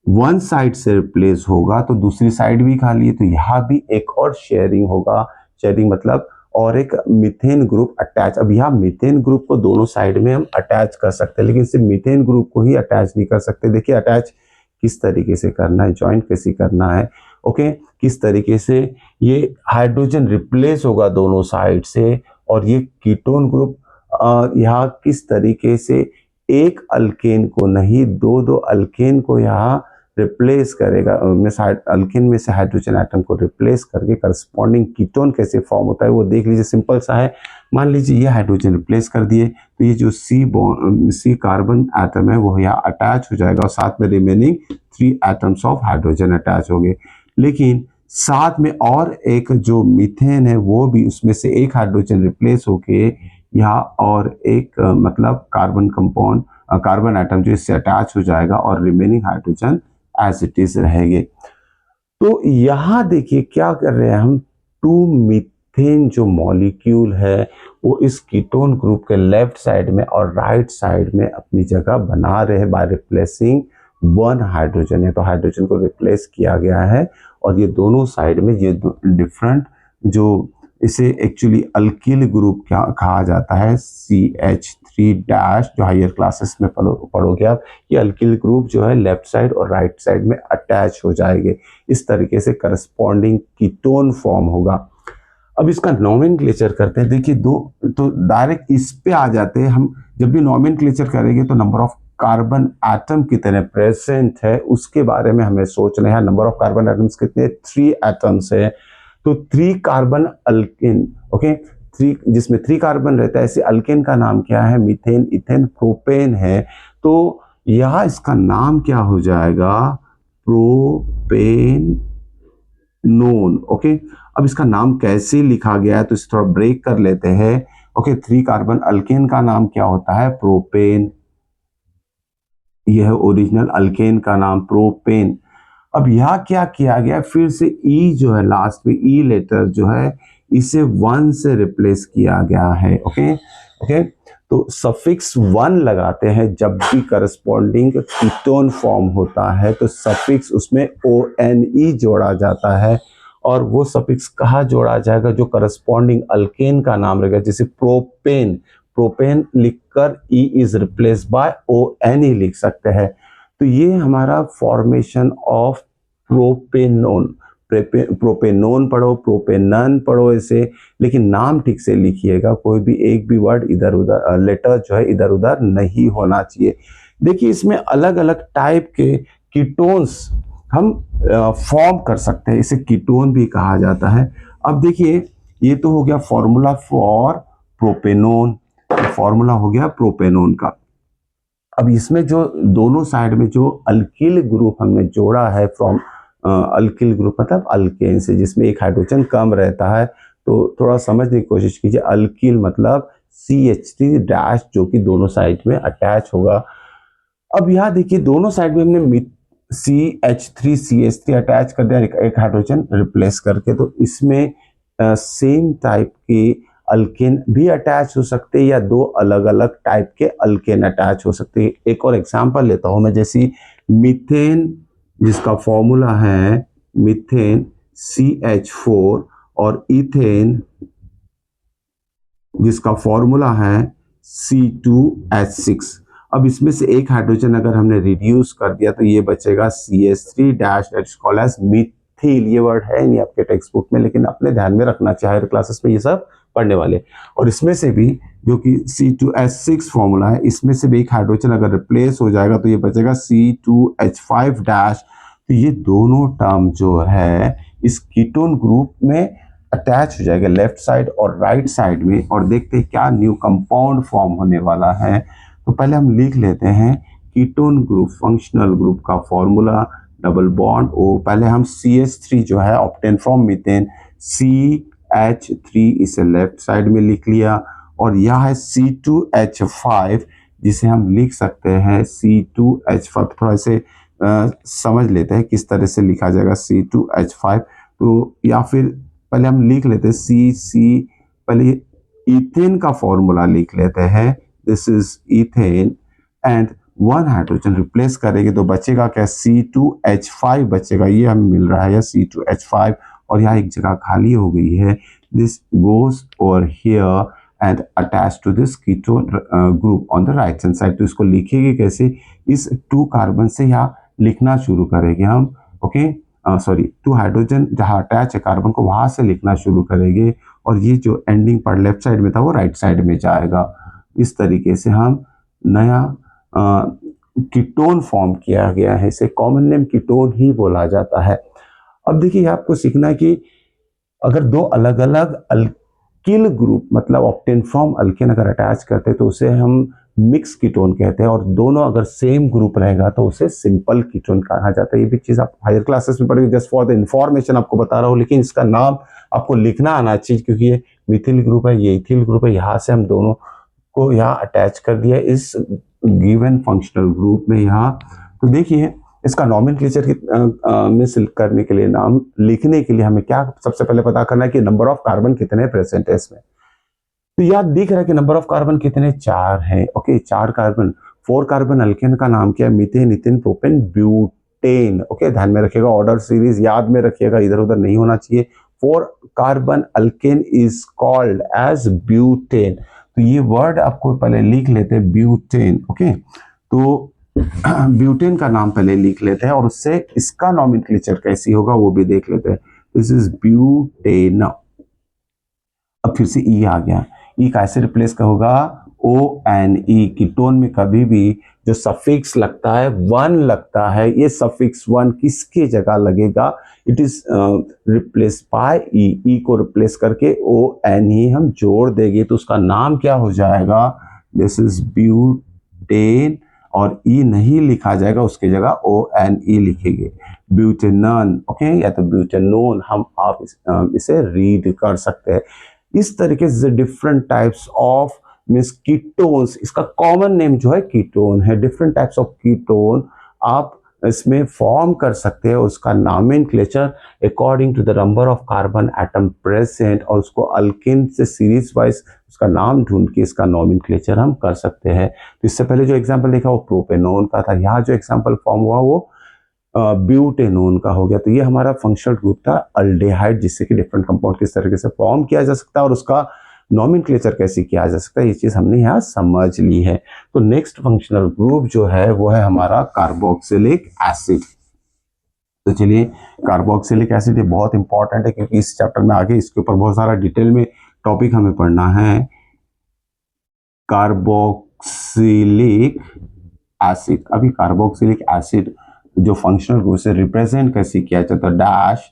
वन साइड से रिप्लेस होगा तो दूसरी साइड भी खाली है, तो यहाँ भी एक और शेयरिंग होगा। शेयरिंग मतलब और एक मीथेन ग्रुप अटैच। अब यहाँ मीथेन ग्रुप को दोनों साइड में हम अटैच कर सकते हैं, लेकिन सिर्फ मीथेन ग्रुप को ही अटैच नहीं कर सकते। देखिए अटैच किस तरीके से करना है, ज्वाइंट कैसे करना है, ओके, किस तरीके से ये हाइड्रोजन रिप्लेस होगा दोनों साइड से, और ये कीटोन ग्रुप यहाँ किस तरीके से एक अल्केन को नहीं दो अल्केन को यहाँ रिप्लेस करेगा, अल्केन में से हाइड्रोजन एटम को रिप्लेस करके करस्पॉन्डिंग कीटोन कैसे फॉर्म होता है वो देख लीजिए। सिंपल सा है, मान लीजिए ये हाइड्रोजन रिप्लेस कर दिए तो ये जो सी कार्बन एटम है वो यहाँ अटैच हो जाएगा और साथ में remaining 3 atoms of hydrogen attach हो गए। लेकिन साथ में और एक जो मीथेन है वो भी, उसमें से एक हाइड्रोजन रिप्लेस होके यहाँ और एक मतलब कार्बन कंपाउंड कार्बन एटम जो इससे अटैच हो जाएगा और remaining hydrogen as it is रहेंगे। तो यहां देखिए क्या कर रहे हैं हम, 2 मीथेन जो मॉलिक्यूल है वो इस कीटोन ग्रुप के लेफ्ट साइड में और राइट साइड में अपनी जगह बना रहे हैं बाय रिप्लेसिंग 1 हाइड्रोजन है। तो हाइड्रोजन को रिप्लेस किया गया है और ये दोनों साइड में ये डिफरेंट जो इसे एक्चुअली अल्किल ग्रुप क्या कहा जाता है, CH3 डैश, जो हायर क्लासेस में पढ़ोगे आप, ये अल्किल ग्रुप जो है लेफ्ट साइड और राइट साइड में अटैच हो जाएंगे। इस तरीके से करस्पॉन्डिंग कीटोन फॉर्म होगा। अब इसका नॉमेनक्लेचर करते हैं। देखिए दो तो डायरेक्ट इस पे आ जाते हैं हम। जब भी नॉमेनक्लेचर करेंगे तो नंबर ऑफ कार्बन एटम कितने प्रेजेंट है उसके बारे में हमें सोचना है। नंबर ऑफ कार्बन एटम्स कितने, 3 एटम्स है, तो 3 कार्बन अल्केन, ओके, 3 जिसमें 3 कार्बन रहता है, ऐसे अल्केन का नाम क्या है, मीथेन इथेन प्रोपेन है। तो यहां इसका नाम क्या हो जाएगा, प्रोपेन नोन, ओके। अब इसका नाम कैसे लिखा गया है तो इसे थोड़ा ब्रेक कर लेते हैं, ओके। 3 कार्बन अल्केन का नाम क्या होता है, प्रोपेन, यह ओरिजिनल अल्केन का नाम प्रोपेन। अब यहाँ क्या किया गया, फिर से ई जो है लास्ट में, ई लेटर जो है इसे 1 से रिप्लेस किया गया है, ओके ओके। तो सफिक्स 1 लगाते हैं जब भी करस्पॉन्डिंग कीटोन फॉर्म होता है, तो सफिक्स उसमें ONE जोड़ा जाता है और वो सफिक्स कहाँ जोड़ा जाएगा, जो करस्पॉन्डिंग अल्केन का नाम रहेगा, जैसे प्रोपेन, प्रोपेन लिखकर E is replace by O N ही लिख सकते हैं। तो ये हमारा फॉर्मेशन ऑफ प्रोपेनोन, प्रोपेनोन पढ़ो, प्रोपेनन पढ़ो ऐसे, लेकिन नाम ठीक से लिखिएगा, कोई भी एक भी वर्ड इधर उधर लेटर जो है इधर उधर नहीं होना चाहिए। देखिए इसमें अलग अलग टाइप के कीटोन्स हम फॉर्म कर सकते हैं, इसे कीटोन भी कहा जाता है। अब देखिए ये तो हो गया फॉर्मूला फॉर प्रोपेनोन, फॉर्मूला हो गया प्रोपेनोन का। अब इसमें जो दोनों साइड में जो अल्किल ग्रुप हमने जोड़ा है फ्रॉम अल्किल ग्रुप मतलब अल्केन से, जिसमें एक हाइड्रोजन कम रहता है, तो थोड़ा समझने की कोशिश कीजिए। अल्किल मतलब CH3 डैश जो कि दोनों साइड में अटैच होगा। अब यहाँ देखिए दोनों साइड में हमने CH3 अटैच कर दिया, एक हाइड्रोजन रिप्लेस करके, तो इसमें सेम टाइप की अल्केन भी अटैच हो सकते हैं या दो अलग अलग टाइप के अल्केन अटैच हो सकते हैं। एक और एग्जांपल लेता हूं मैं, जैसे मीथेन जिसका फॉर्मूला है मीथेन CH4 और इथेन जिसका फॉर्मूला है C2H6। अब इसमें से एक हाइड्रोजन अगर हमने रिड्यूस कर दिया तो ये बचेगा CH3 dash that's called as methyl. ये वर्ड है नहीं आपके टेक्स्ट बुक में, लेकिन अपने ध्यान में रखना चाहिए, हायर क्लासेस में ये सब पढ़ने वाले। और इसमें से भी जो कि C2H6 फॉर्मूला है, इसमें से भी एक हाइड्रोजन अगर रिप्लेस हो जाएगा तो ये बचेगा C2H5 डैश। तो ये दोनों टर्म जो है इस कीटोन ग्रुप में अटैच हो जाएगा लेफ्ट साइड और राइट साइड में, और देखते हैं क्या न्यू कंपाउंड फॉर्म होने वाला है। तो पहले हम लिख लेते हैं कीटोन ग्रुप फंक्शनल ग्रुप का फॉर्मूला, डबल बॉन्ड ओ, पहले हम CH3 जो है ऑब्टेन फ्रॉम मीथेन, CH3 इसे लेफ्ट साइड में लिख लिया, और यह है C2H5 जिसे हम लिख सकते हैं C2H5। थोड़ा से समझ लेते हैं किस तरह से लिखा जाएगा C2H5। तो या फिर पहले हम लिख लेते हैं पहले इथेन का फॉर्मूला लिख लेते हैं, this is ethane, and one hydrogen replace करेंगे तो बचेगा क्या, C2H5 बचेगा, ये हमें मिल रहा है C2H5, और यहाँ एक जगह खाली हो गई है, this goes over here and attach to this ketone group on the right hand side. तो इसको लिखेंगे कैसे, इस 2 कार्बन से यहाँ लिखना शुरू करेंगे हम, ओके सॉरी 2 हाइड्रोजन जहाँ अटैच है कार्बन को वहां से लिखना शुरू करेंगे, और ये जो एंडिंग पर लेफ्ट साइड में था वो राइट साइड में जाएगा। इस तरीके से हम नया कीटोन फॉर्म किया गया है, इसे कॉमन नेम कीटोन ही बोला जाता है। अब देखिए आपको सीखना है कि अगर दो अलग अलग अल्किल ग्रुप मतलब ऑब्टेन फ्रॉम अल्केन अगर अटैच करते हैं तो उसे हम मिक्स कीटोन कहते हैं, और दोनों अगर सेम ग्रुप रहेगा तो उसे सिंपल कीटोन कहा जाता है। ये भी चीज आप हायर क्लासेस में पढ़ेंगे, जस्ट फॉर द इंफॉर्मेशन आपको बता रहा हूँ, लेकिन इसका नाम आपको लिखना आना चाहिए, क्योंकि ये मिथिल ग्रुप है, ये इथिल ग्रुप है, यहाँ से हम दोनों को यहाँ अटैच कर दिया इस गिवन फंक्शनल ग्रुप में यहाँ। तो देखिए इसका नॉमेनक्लेचर में सिलेक्ट करने के लिए, नाम लिखने के लिए हमें क्या सबसे पहले पता करना है कि नंबर ऑफ कार्बन कितने प्रेजेंट है इसमें। तो याद दिख रहा है कि नंबर ऑफ कार्बन कितने, 4 हैं, ओके 4 कार्बन। 4 कार्बन अल्केन का नाम क्या है, methane, ethane, propane, butane, okay ध्यान में रखिएगा, ऑर्डर सीरीज याद में रखिएगा, इधर उधर नहीं होना चाहिए। 4 carbon alkane is called as butane. तो ये वर्ड आपको पहले लिख लेते हैं ब्यूटेन, ओके। तो ब्यूटेन का नाम पहले लिख लेते हैं और उससे इसका नॉमेनक्लेचर कैसी होगा वो भी देख लेते हैं। This is butane. अब फिर से ई आ गया, ई कैसे रिप्लेस का होगा, ONE। कीटोन में कभी भी जो सफिक्स लगता है 1 लगता है, ये सफिक्स 1 किसकी जगह लगेगा, इट इज रिप्लेस बाय ई को रिप्लेस करके ONE हम जोड़ देंगे तो उसका नाम क्या हो जाएगा, दिस इज ब्यूटेन, और ई नहीं लिखा जाएगा, उसकी जगह ONE लिखेंगे, ब्यूटेनन, ओके, या तो ब्यूटेनोन हम आप इसे रीड कर सकते हैं। इस तरीके से different types of means ketones, इसका कॉमन नेम जो है कीटोन है, डिफरेंट टाइप्स ऑफ कीटोन आप इसमें फॉर्म कर सकते हैं, उसका nomenclature according to the number of carbon atom present, और उसको अल्केन से सीरीज वाइज उसका नाम ढूंढ के इसका नॉमेनक्लेचर हम कर सकते हैं। तो इससे पहले जो एग्जांपल देखा वो प्रोपेनोन का था, यहाँ जो एग्जांपल फॉर्म हुआ वो ब्यूटेनोन का हो गया। तो ये हमारा फंक्शनल ग्रुप था अल्डेहाइड, जिससे कि डिफरेंट कंपाउंड किस तरीके से फॉर्म किया जा सकता है और उसका नॉमेनक्लेचर कैसे किया जा सकता है, ये चीज हमने यहाँ समझ ली है। तो नेक्स्ट फंक्शनल ग्रुप जो है वो है हमारा कार्बोक्सिलिक एसिड। तो चलिए, कार्बोक्सिलिक एसिड ये बहुत इंपॉर्टेंट है क्योंकि इस चैप्टर में आगे इसके ऊपर बहुत सारा डिटेल में टॉपिक हमें पढ़ना है। कार्बोक्सिलिक एसिड, अभी कार्बोक्सिलिक एसिड जो फंक्शनल ग्रुप से रिप्रेजेंट कैसे किया जाता है, डैश।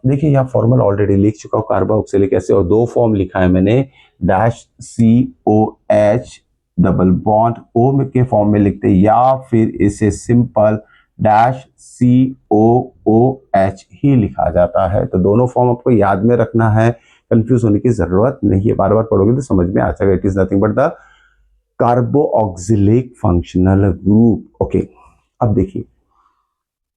देखिए यहाँ फॉर्मूला ऑलरेडी लिख चुका हूँ कार्बोक्सिलिक एसिड, और दो फॉर्म लिखा है मैंने, dash COH double bond O के फॉर्म में लिखते हैं, या फिर इसे सिंपल डैश COOH ही लिखा जाता है। तो दोनों फॉर्म आपको याद में रखना है, कंफ्यूज होने की जरूरत नहीं है, बार बार पढ़ोगे तो समझ में आ जाएगा। It is nothing but the carboxylic functional group. Okay, अब देखिए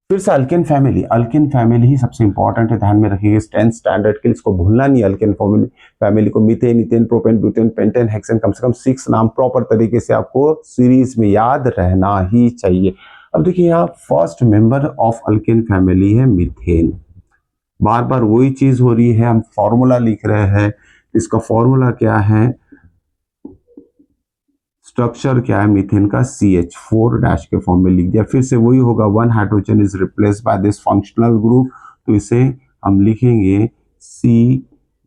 फिर से अल्केन फैमिली, अल्केन फैमिली ही सबसे इंपॉर्टेंट है, ध्यान में रखिएगा 10th स्टैंडर्ड के लिए, इसको भूलना नहीं। अल्केन फैमिली को methane, ethane, propane, butane, pentane, hexane, कम से कम 6 नाम प्रॉपर तरीके से आपको सीरीज में याद रहना ही चाहिए। अब देखिए यहाँ first member of alkane family है मीथेन। बार बार वही चीज हो रही है, हम फॉर्मूला लिख रहे हैं, इसका फॉर्मूला क्या है, स्ट्रक्चर क्या है मीथेन का, CH4 डैश के फॉर्म में लिख दिया। फिर से वही होगा, 1 hydrogen is replace by this functional group, तो इसे हम लिखेंगे C,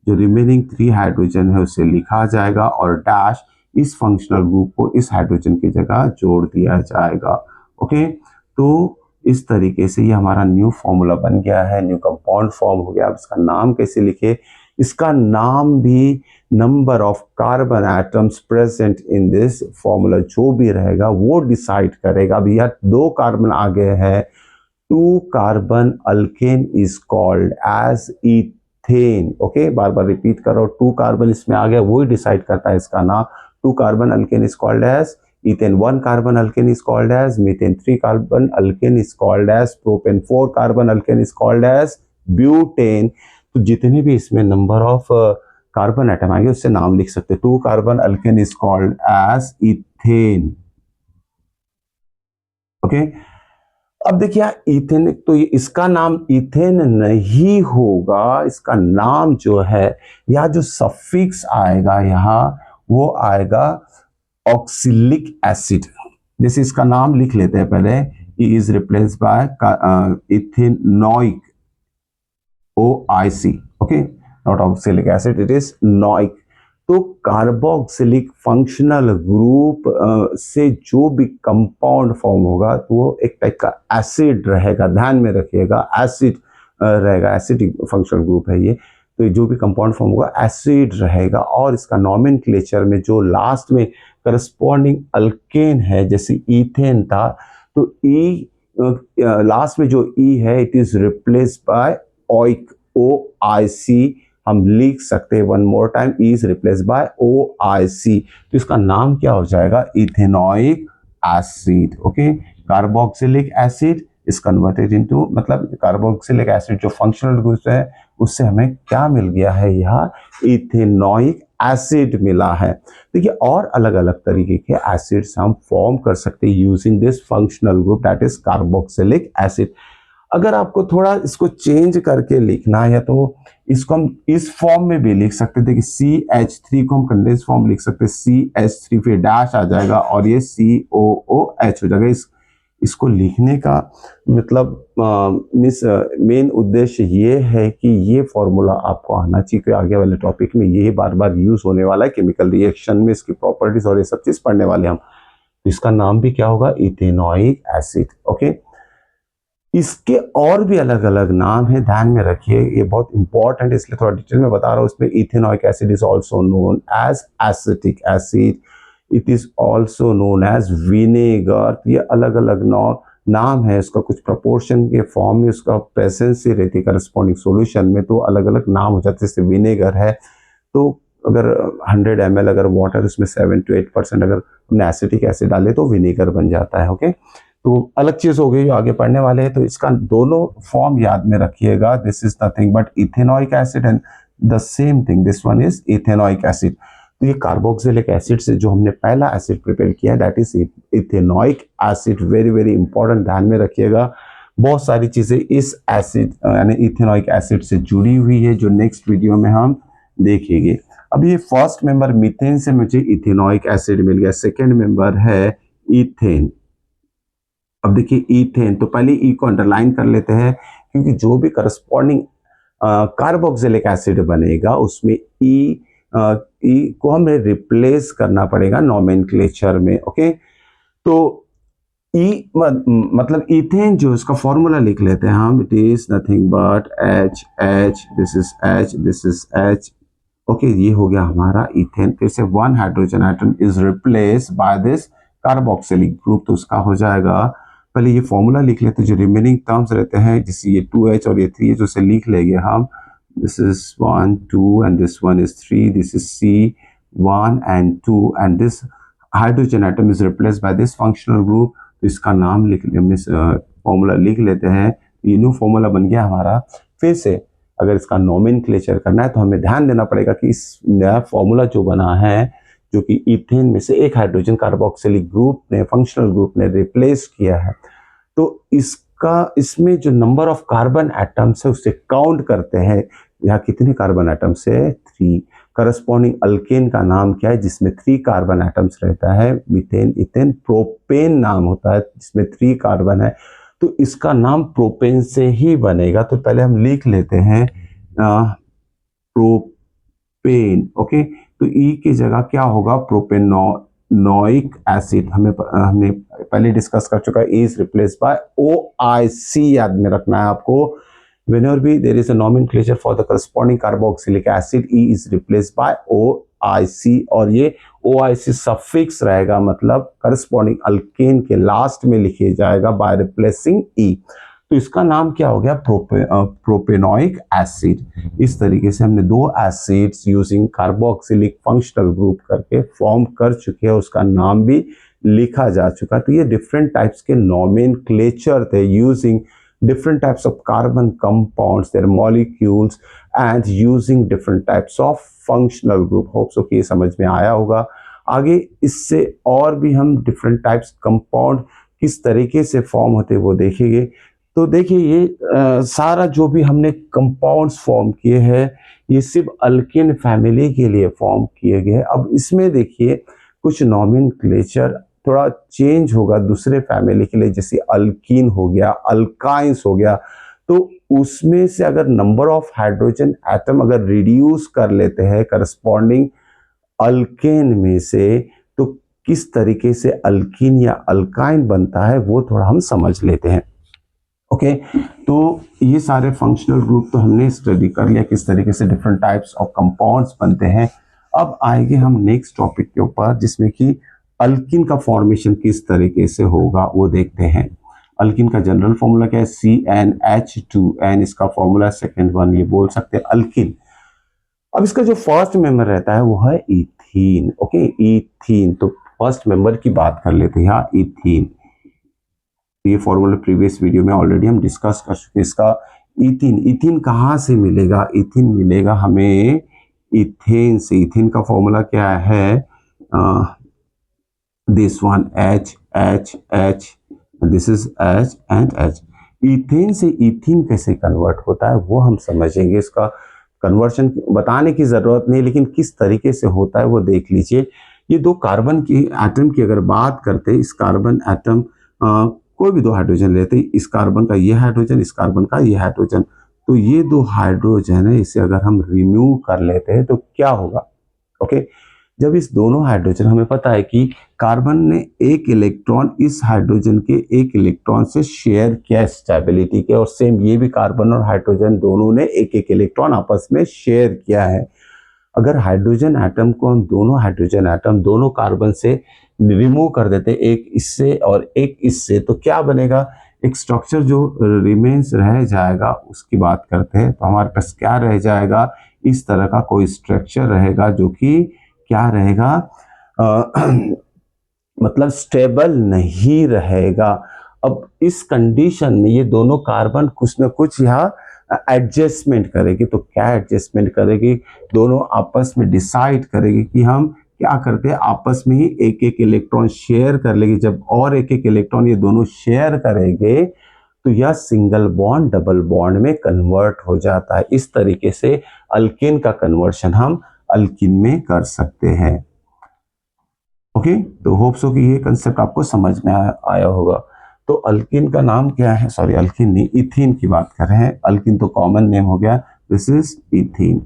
जो रिमेनिंग 3 हाइड्रोजन है उसे लिखा जाएगा, और डैश इस फंक्शनल ग्रुप को इस हाइड्रोजन की जगह जोड़ दिया जाएगा। ओके, तो इस तरीके से ये हमारा न्यू फॉर्मूला बन गया है, न्यू कंपाउंड फॉर्म हो गया। अब इसका नाम कैसे लिखे, इसका नाम भी number of carbon atoms present in this formula जो भी रहेगा वो डिसाइड करेगा। अभी यार 2 कार्बन आ गए हैं, 2 carbon alkane is called as ethane. Okay, बार बार रिपीट करो, 2 कार्बन इसमें आ गया, वही डिसाइड करता है इसका नाम। 2 carbon alkane is called as ethane, 1 carbon alkane is called as methane, 3 carbon alkane is called as propane, 4 carbon alkane is called as butane. तो जितने भी इसमें नंबर ऑफ कार्बन एटम आएंगे उससे नाम लिख सकते हैं। 2 carbon alkane is called as ethane. Okay, अब देखिए इथेन, तो ये इसका नाम इथेन नहीं होगा, इसका नाम जो है या जो सफिक्स आएगा यहाँ वो आएगा ऑक्सिलिक एसिड। जैसे इसका नाम लिख लेते हैं पहले, is replace by ethanoic, OIC। Okay, not oxalic acid, it is noic. तो कार्बोक्सिलिक फंक्शनल ग्रुप से जो भी कंपाउंड फॉर्म होगा तो वो एक टाइप का एसिड रहेगा, ध्यान में रखिएगा, एसिड रहेगा, एसिडिक फंक्शनल ग्रुप है ये। तो जो भी कंपाउंड फॉर्म होगा एसिड रहेगा, और इसका नॉमेनक्लेचर में जो लास्ट में करस्पॉन्डिंग अल्केन है, जैसे ईथेन था, तो ई लास्ट में जो ई है it is replace bye oic, OIC हम लिख सकते हैं। 1 more time, is replace bye OIC, तो इसका नाम क्या हो जाएगा, ethanoic acid. Okay, carboxylic acid is converted into, मतलब कार्बोक्सिलिक एसिड जो फंक्शनल ग्रुप है उससे हमें क्या मिल गया है, यहाँ इथेनोइक एसिड मिला है। देखिए और अलग अलग तरीके के एसिड्स हम फॉर्म कर सकते हैं using this functional group that is carboxylic acid. अगर आपको थोड़ा इसको चेंज करके लिखना है तो इसको हम इस फॉर्म में भी लिख सकते थे कि CH3 को हम कंडेंस फॉर्म लिख सकते हैं, CH3 फिर डैश आ जाएगा और ये COOH हो जाएगा। इसको लिखने का मतलब मेन उद्देश्य ये है कि ये फॉर्मूला आपको आना चाहिए कि आगे वाले टॉपिक में ये बार बार यूज होने वाला है, केमिकल रिएक्शन में इसकी प्रॉपर्टीज और ये सब चीज पढ़ने वाले हम। इसका नाम भी क्या होगा, इथेनोइक एसिड। ओके, इसके और भी अलग अलग नाम है, ध्यान में रखिए, ये बहुत इंपॉर्टेंट है इसलिए थोड़ा डिटेल में बता रहा हूँ। इसमें ethanoic acid is also known as acetic acid, it is also known as vinegar. ये अलग अलग नाम है, इसका कुछ प्रोपोर्शन के फॉर्म में उसका प्रेजेंस ही रहती है करस्पॉन्डिंग सॉल्यूशन में, तो अलग अलग नाम हो जाते हैं। जैसे विनेगर है तो अगर 100 ml अगर वाटर उसमें 7 to 8% अगर हमने एसिटिक एसिड डाले तो विनेगर बन जाता है। ओके, तो अलग चीज हो गई जो आगे पढ़ने वाले हैं, तो इसका दोनों फॉर्म याद में रखिएगा। This is nothing but ethanoic acid and the same thing, this one is ethanoic acid. तो ये कार्बोक्सिलिक एसिड से जो हमने पहला एसिड प्रिपेयर किया that is ethanoic acid, very very important, ध्यान में रखिएगा। बहुत सारी चीज़ें इस एसिड यानी इथेनॉइक एसिड से जुड़ी हुई है, जो नेक्स्ट वीडियो में हम देखेंगे। अब ये फर्स्ट मेंबर मीथेन से मुझे इथेनॉइक एसिड मिल गया, सेकेंड मेंबर है इथेन। अब देखिए इथेन, तो पहले ई को अंडरलाइन कर लेते हैं, क्योंकि जो भी करस्पॉन्डिंग कार्बोक्सिलिक एसिड बनेगा उसमें ई को हमें रिप्लेस करना पड़ेगा नॉमेनक्लेचर में। ओके, तो ई मतलब इथेन जो इसका फॉर्मूला लिख लेते हैं हम, it is nothing but H H, this is H, this is H. Okay, ये हो गया हमारा इथेन। फिर से one hydrogen atom is replace by this carboxylic group, तो उसका हो जाएगा, पहले ये फॉर्मूला लिख लेते हैं, जो रिमेनिंग टर्म्स रहते हैं, जैसे ये 2H और ये 3H, जो से लिख लेंगे हम, this is 1 2 and this one is 3, this is C1 and 2 and this hydrogen atom is replace by this functional group. तो इसका नाम लिख फॉर्मूला लिख लेते हैं, ये न्यू फॉर्मूला बन गया हमारा। फिर से अगर इसका नॉमेनक्लेचर करना है तो हमें ध्यान देना पड़ेगा कि इस नया फॉर्मूला जो बना है, जो कि इथेन में से एक हाइड्रोजन कार्बोक्सिलिक ग्रुप ने, फंक्शनल ग्रुप ने रिप्लेस किया है, तो इसमें जो नंबर ऑफ कार्बन एटम्स है उससे काउंट करते हैं, यहाँ कितने कार्बन एटम्स है, 3। करस्पॉन्डिंग अल्केन का नाम क्या है, जिसमें 3 कार्बन एटम्स रहता है, मीथेन, इथेन। प्रोपेन नाम होता है जिसमें 3 कार्बन है, तो इसका नाम प्रोपेन से ही बनेगा। तो पहले हम लिख लेते हैं प्रोपेन। ओके, तो ई की जगह क्या होगा, प्रोपेनोइक एसिड। हमने पहले डिस्कस कर चुका है, इज रिप्लेस बाय OIC, याद में रखना है आपको। whenever भी there is a nomenclature for the corresponding carboxylic acid, E is replaced by OIC, और ये OIC सफिक्स रहेगा, मतलब करस्पॉन्डिंग अल्केन के लास्ट में लिखे जाएगा बाय रिप्लेसिंग E। तो इसका नाम क्या हो गया, प्रोपेनोइक एसिड। इस तरीके से हमने 2 acids using carboxylic functional group करके फॉर्म कर चुके हैं, उसका नाम भी लिखा जा चुका। तो ये डिफरेंट टाइप्स के नॉमेनक्लेचर थे using different types of carbon compounds, their molecules, and using different types of functional group। Hope so कि ये समझ में आया होगा। आगे इससे और भी हम different types compound किस तरीके से फॉर्म होते वो देखेंगे। तो देखिए ये सारा जो भी हमने कंपाउंड्स फॉर्म किए हैं, ये सिर्फ अल्केन फैमिली के लिए फॉर्म किए गए। अब इसमें देखिए कुछ नॉमेनक्लेचर थोड़ा चेंज होगा दूसरे फैमिली के लिए, जैसे अल्कीन हो गया, अल्काइंस हो गया। तो उसमें से अगर नंबर ऑफ हाइड्रोजन एटम अगर रिड्यूस कर लेते हैं करस्पॉन्डिंग अल्केन में से, तो किस तरीके से अल्कीन या अल्काइन बनता है वो थोड़ा हम समझ लेते हैं। ओके, तो ये सारे फंक्शनल ग्रुप तो हमने स्टडी कर लिया, किस तरीके से डिफरेंट टाइप्स ऑफ कंपाउंड्स बनते हैं। अब आएंगे हम नेक्स्ट टॉपिक के ऊपर, जिसमें कि अल्किन का फॉर्मेशन किस तरीके से होगा वो देखते हैं। अल्किन का जनरल फॉर्मूला क्या है, CnH2n, इसका फॉर्मूला सेकेंड वन, ये बोल सकते हैं अल्किन। अब इसका जो फर्स्ट मेंबर रहता है वो है इथीन। ओके, इथीन, तो फर्स्ट मेंबर की बात कर लेते हैं यहाँ, इथीन। ये फॉर्मूला प्रीवियस वीडियो में ऑलरेडी हम डिस्कस कर चुके हैं इसका। इथीन, इथीन कहाँ से मिलेगा, इथीन मिलेगा हमें इथेन से। इथेन का फॉर्मूला क्या है, this one H H H, this is H and H। Ethane से इथीन कैसे कन्वर्ट होता है वो हम समझेंगे। इसका कन्वर्शन बताने की जरूरत नहीं, लेकिन किस तरीके से होता है वो देख लीजिए। ये 2 कार्बन की एटम की अगर बात करते हैं, इस कार्बन एटम कोई भी 2 हाइड्रोजन लेते हैं, इस कार्बन का ये हाइड्रोजन, इस कार्बन का ये हाइड्रोजन, तो ये 2 हाइड्रोजन है, इसे अगर हम रिमूव कर लेते हैं तो क्या होगा। ओके, जब इस दोनों हाइड्रोजन, हमें पता है कि कार्बन ने एक इलेक्ट्रॉन इस हाइड्रोजन के एक इलेक्ट्रॉन से शेयर किया स्टेबिलिटी के, और सेम ये भी कार्बन और हाइड्रोजन दोनों ने एक एक इलेक्ट्रॉन आपस में शेयर किया है। अगर हाइड्रोजन एटम को हम दोनों हाइड्रोजन एटम दोनों कार्बन से रिमूव कर देते, एक इससे और एक इससे, तो क्या बनेगा, एक स्ट्रक्चर जो रिमेन्स रह जाएगा उसकी बात करते हैं। तो हमारे पास क्या रह जाएगा, इस तरह का कोई स्ट्रक्चर रहेगा जो कि क्या रहेगा, मतलब स्टेबल नहीं रहेगा। अब इस कंडीशन में ये दोनों कार्बन कुछ ना कुछ यहाँ एडजस्टमेंट करेगी। तो क्या एडजस्टमेंट करेगी, दोनों आपस में डिसाइड करेगी कि हम क्या करते हैं, आपस में ही एक एक इलेक्ट्रॉन शेयर कर लेगी। जब और एक एक इलेक्ट्रॉन ये दोनों शेयर करेंगे तो यह सिंगल बॉन्ड डबल बॉन्ड में कन्वर्ट हो जाता है। इस तरीके से अल्केन का कन्वर्शन हम अल्कीन में कर सकते हैं। ओके, तो होप सो कि ये कंसेप्ट आपको समझ में आया होगा। तो अल्कीन का नाम क्या है, सॉरी अल्कीन नहीं, इथीन की बात कर रहे हैं। अल्कीन तो कॉमन नेम हो गया, दिस इज इथीन।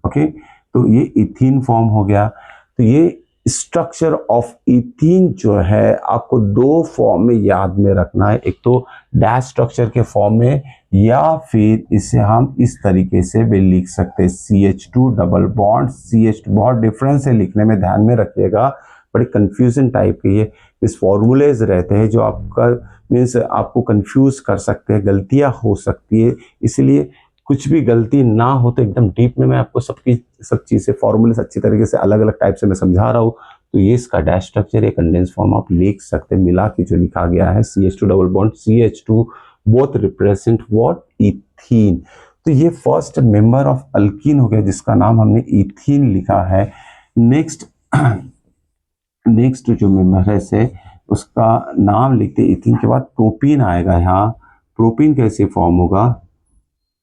ओके, तो ये इथीन फॉर्म हो गया। तो ये स्ट्रक्चर ऑफ इथीन जो है आपको दो फॉर्म में याद में रखना है, एक तो डैश स्ट्रक्चर के फॉर्म में, या फिर इसे हम इस तरीके से भी लिख सकते हैं, CH2 डबल बॉन्ड CH2। बहुत डिफरेंस है लिखने में, ध्यान में रखिएगा, बड़ी कंफ्यूजन टाइप की है। इस फॉर्मूलेज रहते हैं जो आपका मीन्स आपको कंफ्यूज कर सकते हैं, गलतियां हो सकती है, इसलिए कुछ भी गलती ना हो तो एकदम डीप में मैं आपको सब चीज़ें फॉर्मूले अच्छी तरीके से अलग अलग टाइप से मैं समझा रहा हूँ। तो ये इसका डैश स्ट्रक्चर या कंडेंस फॉर्म आप लिख सकते हैं, मिला के जो लिखा गया है CH2 double bond CH2 both represent what, ethene. तो ये फर्स्ट मेंबर ऑफ अल्कीन हो गया जिसका नाम हमने इथीन लिखा है। नेक्स्ट नेक्स्ट जो मेंबर है से उसका नाम लिखते इथीन के बाद प्रोपीन आएगा। यहाँ प्रोपीन कैसे फॉर्म होगा,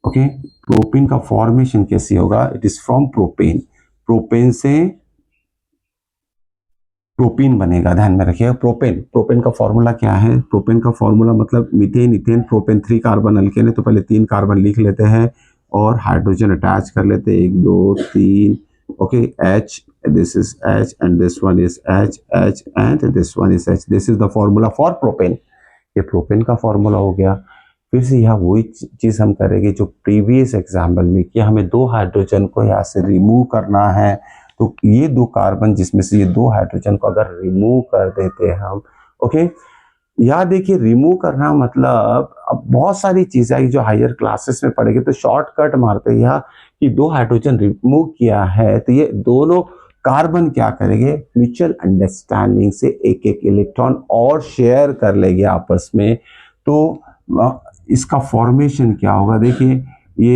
ओके, प्रोपीन का फॉर्मेशन कैसे होगा, it is from propane, propane से प्रोपीन बनेगा, ध्यान में रखिएगा। प्रोपेन, प्रोपेन का फॉर्मूला क्या है, प्रोपेन का फॉर्मूला मतलब methane ethane propane, 3 carbon alkane है तो पहले 3 कार्बन लिख लेते हैं और हाइड्रोजन अटैच कर लेते हैं, 1 2 3, okay, H, this is H and this one is H, H and this one is H, this is the formula for propane। ये प्रोपेन का फॉर्मूला हो गया। फिर से यहाँ वही चीज हम करेंगे जो प्रीवियस एग्जाम्पल में किया, हमें 2 हाइड्रोजन को यहाँ से रिमूव करना है। तो ये 2 कार्बन जिसमें से ये 2 हाइड्रोजन को अगर रिमूव कर देते हैं हम, ओके, यहाँ देखिए रिमूव करना मतलब अब बहुत सारी चीजें आई जो हायर क्लासेस में पढ़ेंगे तो शॉर्टकट मारते हैं यहाँ कि 2 हाइड्रोजन रिमूव किया है तो ये दोनों कार्बन क्या करेंगे, म्यूचुअल अंडरस्टैंडिंग से एक एक इलेक्ट्रॉन और शेयर कर लेंगे आपस में। तो इसका फॉर्मेशन क्या होगा, देखिए ये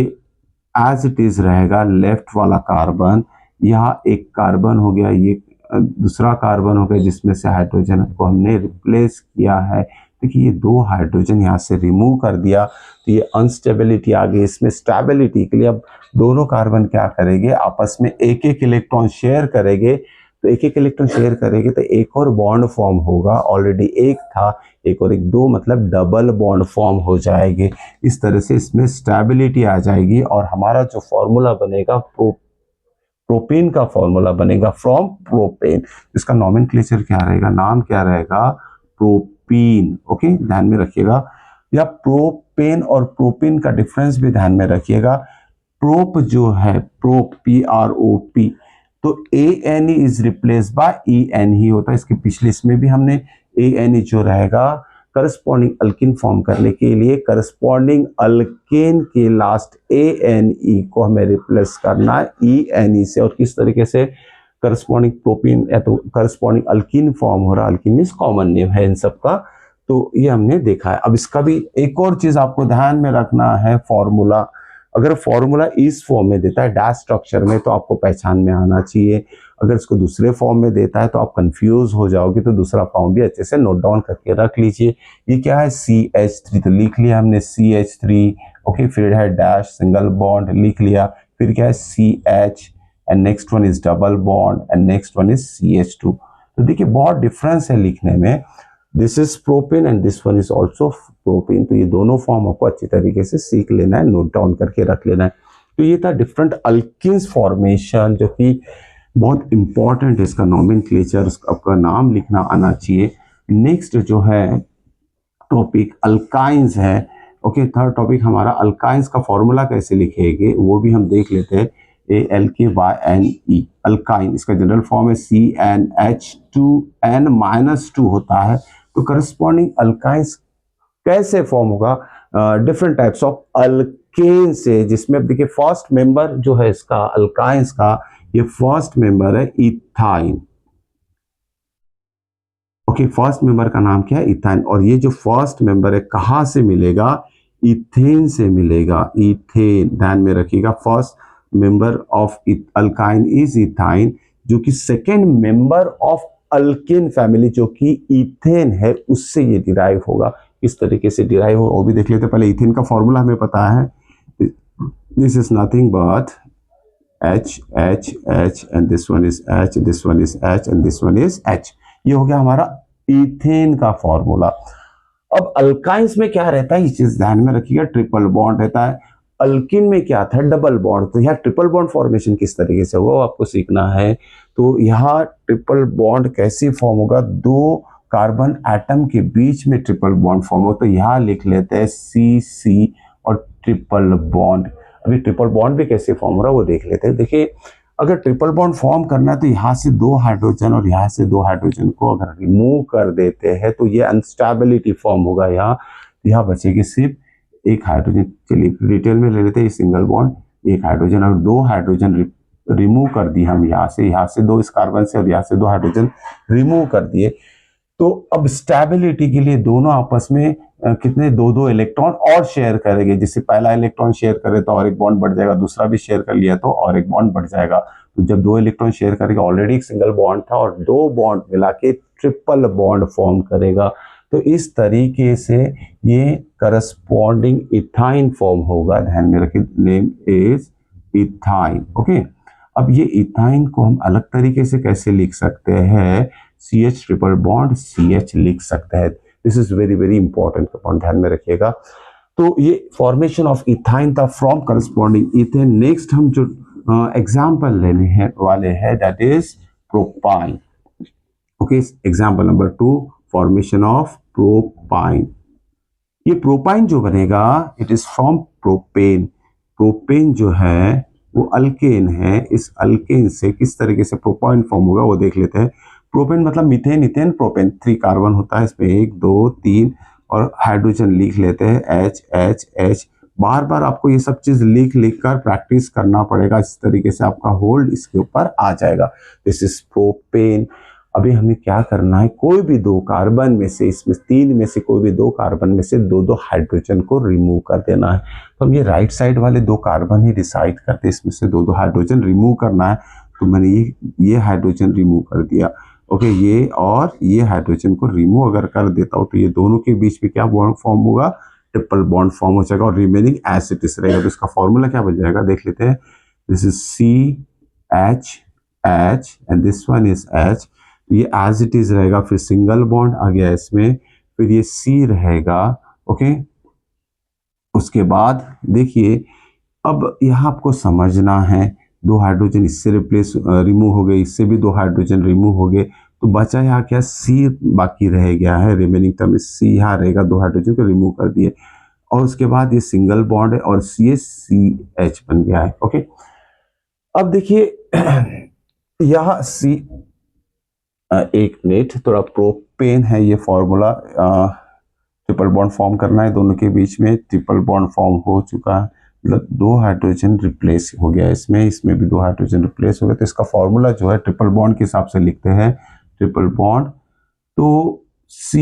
एज इट इज रहेगा, लेफ्ट वाला कार्बन, यहाँ एक कार्बन हो गया, ये दूसरा कार्बन हो गया जिसमें से हाइड्रोजन को हमने रिप्लेस किया है। देखिए ये 2 हाइड्रोजन यहाँ से रिमूव कर दिया तो ये अनस्टेबिलिटी आ गई, इसमें स्टेबिलिटी के लिए अब दोनों कार्बन क्या करेंगे, आपस में एक एक इलेक्ट्रॉन शेयर करेंगे। तो एक एक इलेक्ट्रॉन शेयर करेंगे तो एक और बॉन्ड फॉर्म होगा, ऑलरेडी एक था, एक और एक 2 मतलब डबल बॉन्ड फॉर्म हो जाएंगे। इस तरह से इसमें स्टेबिलिटी आ जाएगी और हमारा जो फॉर्मूला बनेगा प्रोपेन का फॉर्मूला बनेगा फ्रॉम प्रोपेन। इसका नॉमेनक्लेचर क्या रहेगा, नाम क्या रहेगा, प्रोपीन। ओके, ध्यान में रखिएगा। या प्रोपेन और प्रोपीन का डिफरेंस भी ध्यान में रखिएगा। प्रोप जो है, प्रोप PROP, तो ANE is replace bye EN ही होता है। इसके पिछले इसमें भी हमने ANE जो रहेगा करस्पॉन्डिंग अल्किन फॉर्म करने के लिए करस्पॉन्डिंग अल्केन के लास्ट ANE को हमें रिप्लेस करना है ENE से। और किस तरीके से करस्पॉन्डिंग प्रोपीन या तो करस्पॉन्डिंग अल्किन फॉर्म हो रहा है, अल्किन मीन्स कॉमन नेम है इन सब का, तो ये हमने देखा है। अब इसका भी एक और चीज आपको ध्यान में रखना है, फॉर्मूला अगर फॉर्मूला इस फॉर्म में देता है डैश स्ट्रक्चर में तो आपको पहचान में आना चाहिए, अगर इसको दूसरे फॉर्म में देता है तो आप कंफ्यूज हो जाओगे, तो दूसरा फॉर्म भी अच्छे से नोट डाउन करके रख लीजिए। ये क्या है, CH3, तो लिख लिया हमने CH3, ओके, फिर है डैश सिंगल बॉन्ड लिख लिया, फिर क्या है CH and next one is double bond and next one is CH2। तो देखिए बहुत डिफरेंस है लिखने में, this is propane and this one is also propane. तो ये दोनों फॉर्म आपको अच्छी तरीके से सीख लेना है, नोट डाउन करके रख लेना है। तो ये था डिफरेंट अल्किन्स फॉर्मेशन जो कि बहुत इंपॉर्टेंट है, इसका नॉमेनक्लेचर आपका नाम लिखना आना चाहिए। नेक्स्ट जो है टॉपिक अल्काइंस है। ओके, थर्ड टॉपिक हमारा अल्काइंस का फॉर्मूला कैसे लिखेंगे वो भी हम देख लेते हैं। ALKYNE अल्काइन, इसका जनरल फॉर्म है CnH2n-2 होता है। तो करस्पॉन्डिंग अल्काइंस कैसे फॉर्म होगा, डिफरेंट टाइप्स ऑफ अल्केन से, जिसमें देखिए फर्स्ट मेंबर जो है इसका अल्काइंस का, ये फर्स्ट मेंबर है इथाइन। ओके, फर्स्ट मेंबर का नाम क्या है, इथाइन। और ये जो फर्स्ट मेंबर है कहां से मिलेगा, इथेन से मिलेगा, इथेन, ध्यान में रखिएगा। First member of alkyne is ethyne, जो कि second member of alkane family जो कि इथेन है उससे ये डिराइव होगा। किस तरीके से डिराइव हो वो भी देख लेते हैं। पहले इथेन का फॉर्मूला हमें पता है, this is nothing but H H H and this one is H, this one is H and this one is H। ये हो गया हमारा इथेन का फॉर्मूला। अब अल्काइंस में क्या रहता है, ये चीज ध्यान में रखिएगा, ट्रिपल बॉन्ड रहता है। अल्किन में क्या था, डबल बॉन्ड। तो यहाँ ट्रिपल बॉन्ड फॉर्मेशन किस तरीके से होगा वो आपको सीखना है। तो यहाँ ट्रिपल बॉन्ड कैसे फॉर्म होगा, दो कार्बन एटम के बीच में ट्रिपल बॉन्ड फॉर्म हो। तो यहाँ लिख लेते हैं CC और ट्रिपल बॉन्ड। अभी ट्रिपल बॉन्ड भी कैसे फॉर्म हो रहा है वो देख लेते हैं। देखिए, अगर ट्रिपल बॉन्ड फॉर्म करना है तो यहाँ से दो हाइड्रोजन और यहाँ से दो हाइड्रोजन को अगर रिमूव कर देते हैं तो ये अनस्टेबिलिटी फॉर्म होगा। यहाँ बचेगी सिर्फ एक हाइड्रोजन। चलिए डिटेल में ले लेते हैं। सिंगल बॉन्ड, एक हाइड्रोजन, और दो हाइड्रोजन रिमूव कर दिए हम यहाँ से दो इस कार्बन से, और यहाँ से दो हाइड्रोजन रिमूव कर दिए। तो अब स्टेबिलिटी के लिए दोनों आपस में कितने, दो दो इलेक्ट्रॉन और शेयर करेंगे। जैसे पहला इलेक्ट्रॉन शेयर करे तो और एक बॉन्ड बढ़ जाएगा, दूसरा भी शेयर कर लिया तो और एक बॉन्ड बढ़ जाएगा। तो जब दो इलेक्ट्रॉन शेयर करेगा, ऑलरेडी एक सिंगल बॉन्ड था और दो बॉन्ड मिला के ट्रिपल बॉन्ड फॉर्म करेगा। तो इस तरीके से ये करस्पॉन्डिंग इथाइन फॉर्म होगा। ध्यान में रखिए, नेम इज इथाइन। ओके, अब ये इथाइन को हम अलग तरीके से कैसे लिख सकते हैं, CH ट्रिपल बॉन्ड CH लिख सकते हैं। This is very very important point, ध्यान में रखिएगा। तो ये फॉर्मेशन ऑफ इथाइन था फ्रॉम करस्पॉन्डिंग इथेन। नेक्स्ट हम जो एग्जाम्पल लेने हैं वाले हैं that is propyne. Okay, example number 2, formation of propyne. ये प्रोपाइन जो बनेगा it is from propane. Propane जो है वो अल्केन है, इस अल्केन से किस तरीके से प्रोपाइन फॉर्म होगा वो देख लेते हैं। प्रोपेन मतलब मीथेन, इथेन, प्रोपेन, 3 कार्बन होता है इसमें, 1 2 3, और हाइड्रोजन लिख लेते हैं H H H। बार बार आपको ये सब चीज लिख कर प्रैक्टिस करना पड़ेगा, इस तरीके से आपका होल्ड इसके ऊपर आ जाएगा। This is propane. अभी हमें क्या करना है, कोई भी दो कार्बन में से, इसमें 3 में से कोई भी दो कार्बन में से दो दो हाइड्रोजन को रिमूव कर देना है। तो हम ये राइट साइड वाले दो कार्बन ही डिसाइड करते हैं, इसमें से दो दो हाइड्रोजन रिमूव करना है। तो मैंने ये हाइड्रोजन रिमूव कर दिया। ओके, ये और ये हाइड्रोजन को रिमूव अगर कर देता हूँ तो ये दोनों के बीच में क्या बॉन्ड फॉर्म होगा, ट्रिपल बॉन्ड फॉर्म हो जाएगा और रिमेनिंग एज इट इज रहेगा। तो इसका फॉर्मूला क्या बन जाएगा देख लेते हैं। This is CH H and this one is H। ये एज इट इज रहेगा, फिर सिंगल बॉन्ड आ गया इसमें, फिर ये C रहेगा। ओके, उसके बाद देखिए, अब यहाँ आपको समझना है, दो हाइड्रोजन इससे रिमूव हो गए, इससे भी दो हाइड्रोजन रिमूव हो गए, तो बचा यहाँ क्या, C बाकी रह गया है। रिमेनिंग टर्म में C यहाँ रहेगा, दो हाइड्रोजन को रिमूव कर दिए, और उसके बाद ये सिंगल बॉन्ड है और CH बन गया है। ओके, अब देखिए यहाँ C, एक मिनट, थोड़ा प्रोपेन है ये फॉर्मूला, ट्रिपल बॉन्ड फॉर्म करना है दोनों के बीच में। ट्रिपल बॉन्ड फॉर्म हो चुका है, मतलब दो हाइड्रोजन रिप्लेस हो गया इसमें भी दो हाइड्रोजन रिप्लेस हो गया। तो इसका फॉर्मूला जो है ट्रिपल बॉन्ड के हिसाब से लिखते हैं, ट्रिपल बॉन्ड। तो C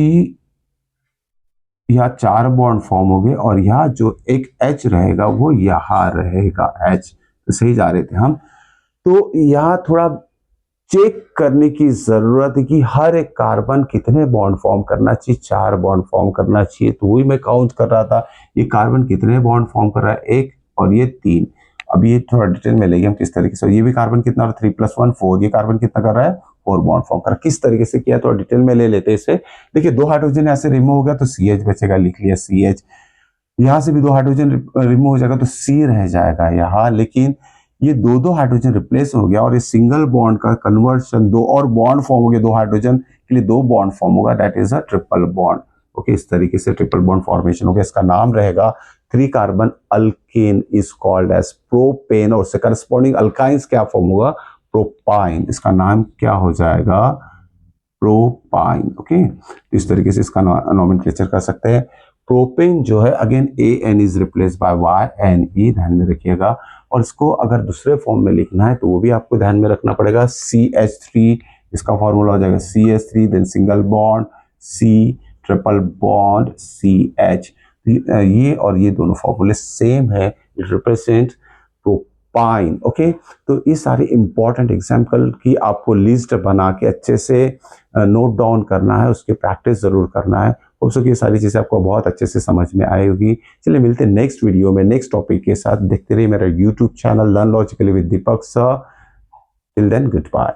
यहाँ 4 बॉन्ड फॉर्म हो गए और यहाँ जो एक H रहेगा वो यहाँ रहेगा H। तो सही जा रहे थे हम। तो यहाँ थोड़ा चेक करने की जरूरत है कि हर एक कार्बन कितने बॉन्ड फॉर्म करना चाहिए, 4 बॉन्ड फॉर्म करना चाहिए। तो वही मैं काउंट कर रहा था, ये कार्बन कितने बॉन्ड फॉर्म कर रहा है, 1 और ये 3। अब ये थोड़ा डिटेल में लेंगे हम किस तरीके से। ये भी कार्बन कितना, 3 + 1 4, ये कार्बन कितना कर रहा है, 4 बॉन्ड फॉर्म कर रहा है। किस तरीके से किया थोड़ा डिटेल में ले लेते हैं इसे। देखिए, दो हाइड्रोजन यहाँ से रिमूव हो गया तो CH बचेगा, लिख लिया CH। यहाँ से भी दो हाइड्रोजन रिमूव हो जाएगा तो C रह जाएगा यहाँ। लेकिन ये दो दो हाइड्रोजन रिप्लेस हो गया और ये सिंगल बॉन्ड का कन्वर्शन, दो और बॉन्ड फॉर्म हो गया, दो हाइड्रोजन के लिए दो बॉन्ड फॉर्म होगा, that is a triple bond. Okay, इस तरीके से ट्रिपल बॉन्ड फॉर्मेशन हो गया। इसका नाम रहेगा 3 carbon alkane is called as propane, और उससे करस्पॉन्डिंग अल्काइंस क्या फॉर्म होगा, प्रोपाइन। इसका नाम क्या हो जाएगा, प्रोपाइन। ओके, इस तरीके से इसका नॉमेनक्लेचर कर सकते हैं। प्रोपेन जो है again AN is replace bye YNE, ध्यान में रखिएगा। और इसको अगर दूसरे फॉर्म में लिखना है तो वो भी आपको ध्यान में रखना पड़ेगा। CH3, इसका फॉर्मूला हो जाएगा CH3, then single bond C, triple bond CH। ये और ये दोनों फॉर्मूले सेम है, इट रिप्रेजेंट प्रोपाइन। ओके, तो ये सारे इंपॉर्टेंट एग्जाम्पल की आपको लिस्ट बना के अच्छे से नोट डाउन करना है, उसकी प्रैक्टिस जरूर करना है। हो सके ये सारी चीज़ें आपको बहुत अच्छे से समझ में आएगी। चलिए मिलते हैं नेक्स्ट वीडियो में नेक्स्ट टॉपिक के साथ। देखते रहिए मेरा YouTube channel Learn Logically with Deepak sir. Till then good bye.